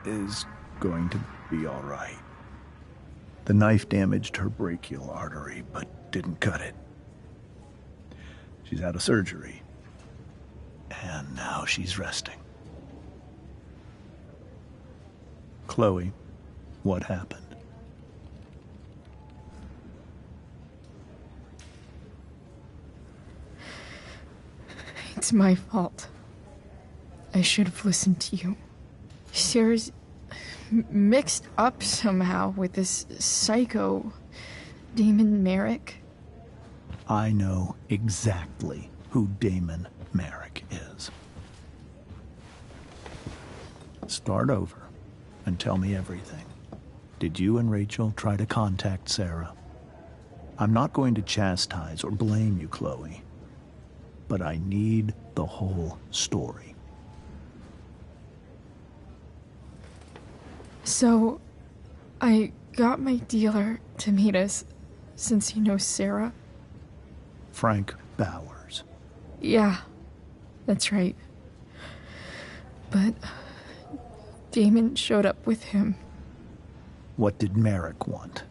is going to be all right. The knife damaged her brachial artery, but didn't cut it. She's out of surgery, and now she's resting. Chloe, what happened? It's my fault. I should have listened to you. Sarah's mixed up somehow with this psycho Damon Merrick. I know exactly who Damon Merrick is. Start over and tell me everything. Did you and Rachel try to contact Sarah? I'm not going to chastise or blame you, Chloe, but I need the whole story. So, I got my dealer to meet us, since he knows Sarah. Frank Bowers. Yeah, that's right. But Damon showed up with him. What did Merrick want?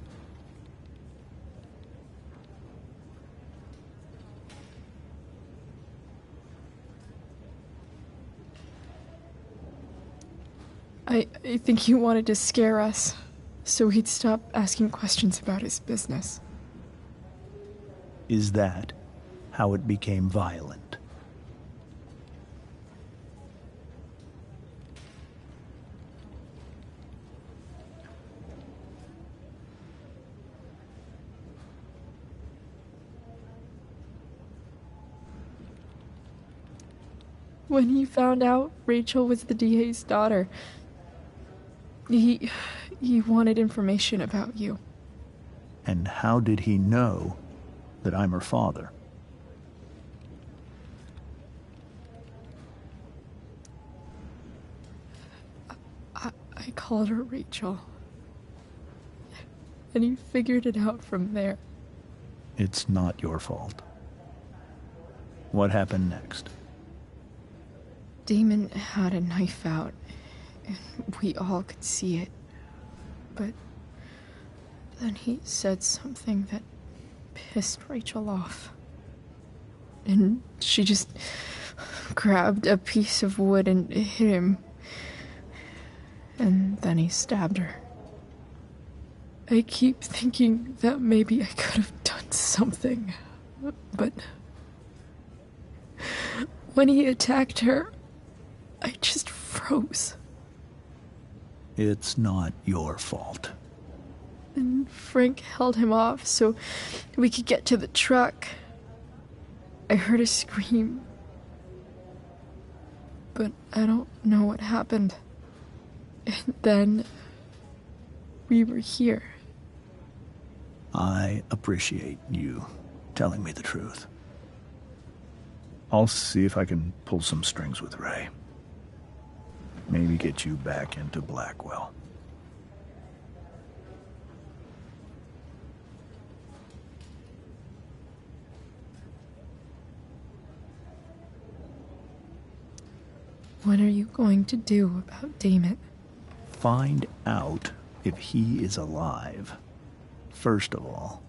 I think he wanted to scare us, so he'd stop asking questions about his business. Is that how it became violent? When he found out Rachel was the DA's daughter, he wanted information about you. And how did he know that I'm her father? I called her Rachel. And he figured it out from there. It's not your fault. What happened next? Damon had a knife out, and we all could see it. But then he said something that pissed Rachel off. And she just grabbed a piece of wood and hit him. And then he stabbed her. I keep thinking that maybe I could have done something, but when he attacked her, I just froze. It's not your fault. And Frank held him off so we could get to the truck. I heard a scream, but I don't know what happened. And then we were here. I appreciate you telling me the truth. I'll see if I can pull some strings with Ray. Maybe get you back into Blackwell. What are you going to do about Damon? Find out if he is alive. First of all,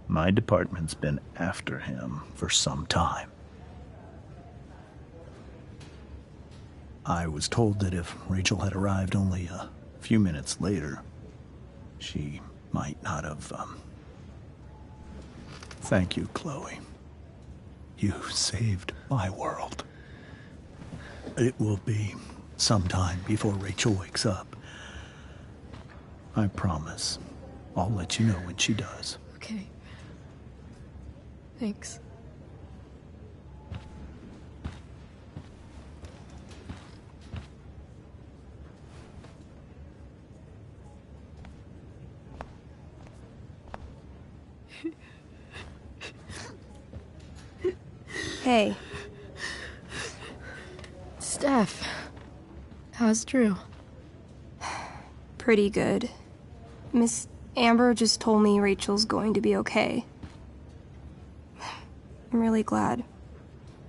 my department's been after him for some time. I was told that if Rachel had arrived only a few minutes later, she might not have, Thank you, Chloe. You saved my world. It will be some time before Rachel wakes up. I promise. I'll let you know when she does. Okay. Thanks. Hey. Steph. How's Drew? Pretty good. Miss Amber just told me Rachel's going to be okay. I'm really glad.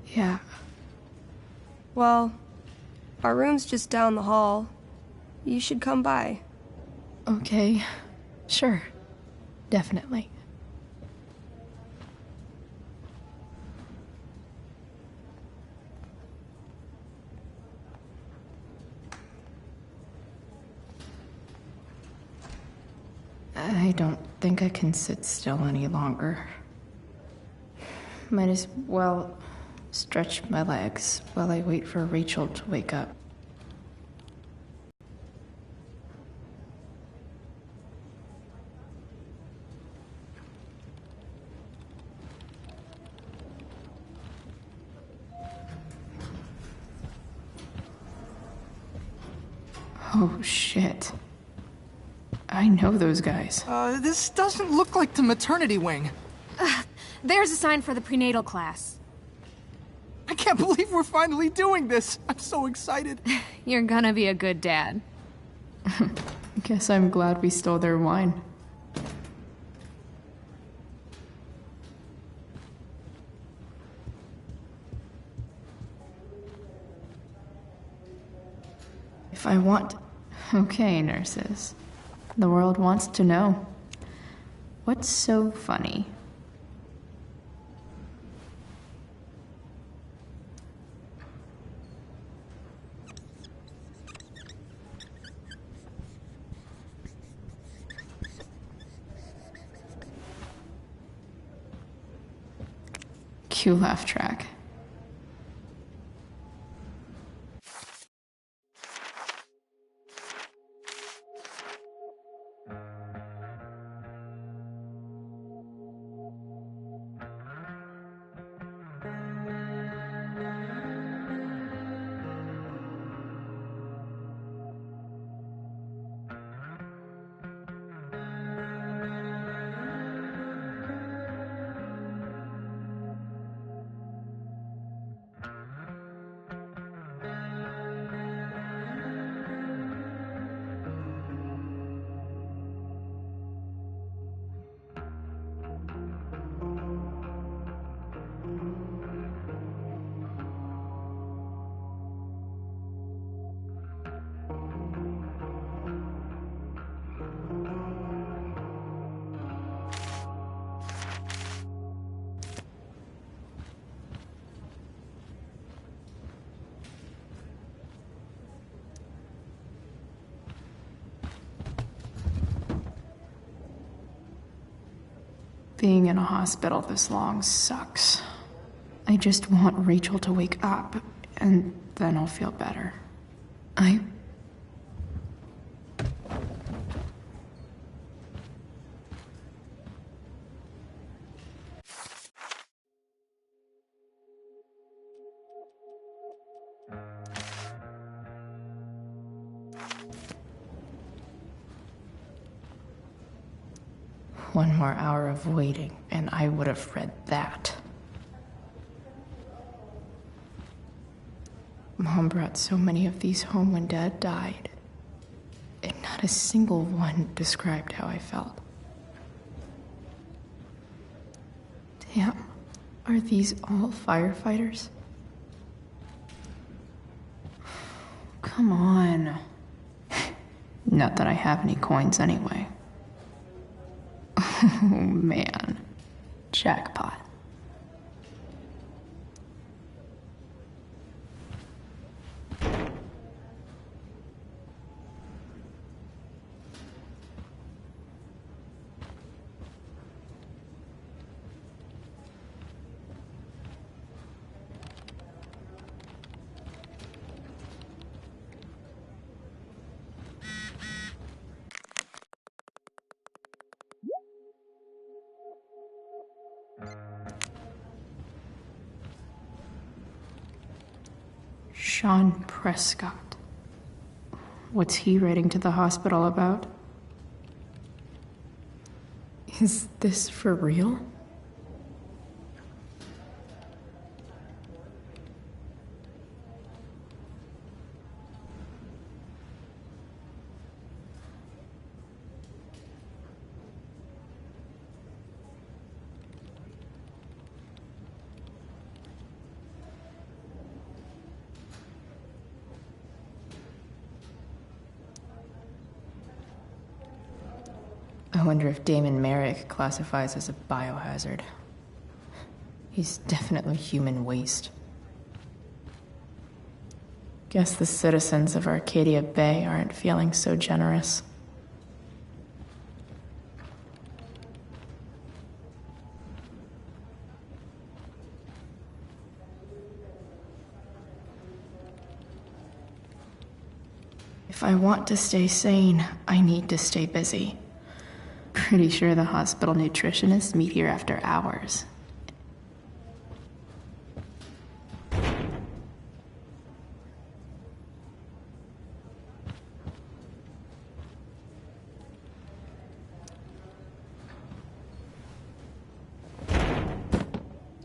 Yeah. Well, our room's just down the hall. You should come by. Okay. Sure. Definitely. I don't think I can sit still any longer. Might as well stretch my legs while I wait for Rachel to wake up. Oh, shit. I know those guys. This doesn't look like the maternity wing. There's a sign for the prenatal class. I can't believe we're finally doing this. I'm so excited. You're gonna be a good dad. Guess I'm glad we stole their wine. If I want... Okay, nurses. The world wants to know. What's so funny? Cue laugh track. Being in a hospital this long sucks. I just want Rachel to wake up, and then I'll feel better. One more hour of waiting, and I would have read that. Mom brought so many of these home when Dad died, and not a single one described how I felt. Damn, are these all firefighters? Come on. Not that I have any coins anyway. Oh man, jackpot. Sean Prescott. What's he writing to the hospital about? Is this for real? I wonder if Damon Merrick classifies as a biohazard. He's definitely human waste. Guess the citizens of Arcadia Bay aren't feeling so generous. If I want to stay sane, I need to stay busy. Pretty sure the hospital nutritionists meet here after hours.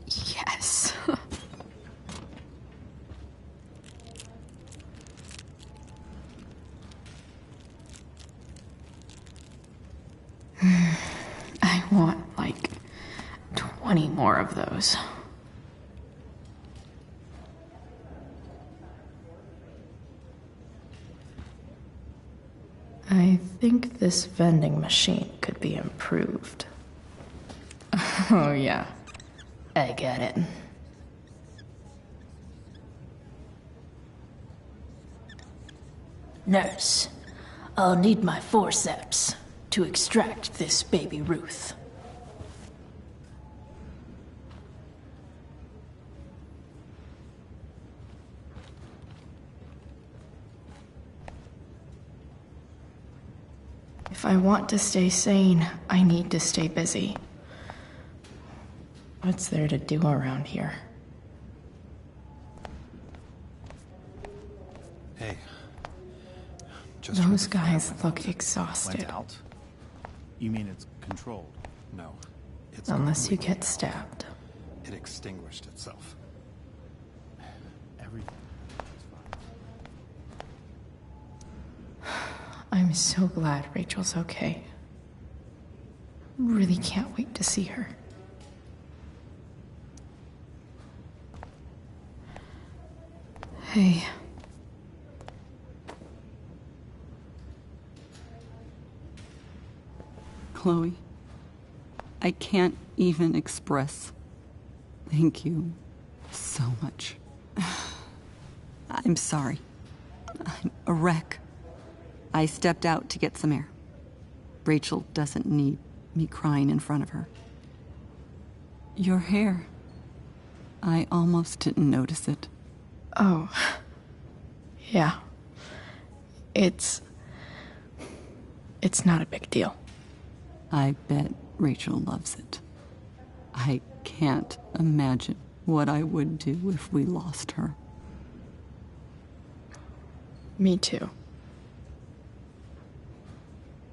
Yes. I want, like, 20 more of those. I think this vending machine could be improved. Oh, yeah. I get it. Nurse, I'll need my forceps to extract this baby Ruth. If I want to stay sane, I need to stay busy. What's there to do around here? Hey. Those guys look exhausted. Went out? You mean it's controlled? No. It's Unless you get stabbed. It extinguished itself. Everything. I'm so glad Rachel's okay. Really can't wait to see her. Hey. Chloe, I can't even express thank you so much. I'm sorry. I'm a wreck. I stepped out to get some air. Rachel doesn't need me crying in front of her. Your hair. I almost didn't notice it. Oh. Yeah. It's not a big deal. I bet Rachel loves it. I can't imagine what I would do if we lost her. Me too.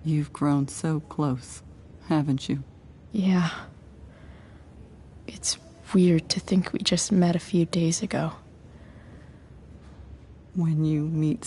You've grown so close, haven't you? Yeah. It's weird to think we just met a few days ago. When you meet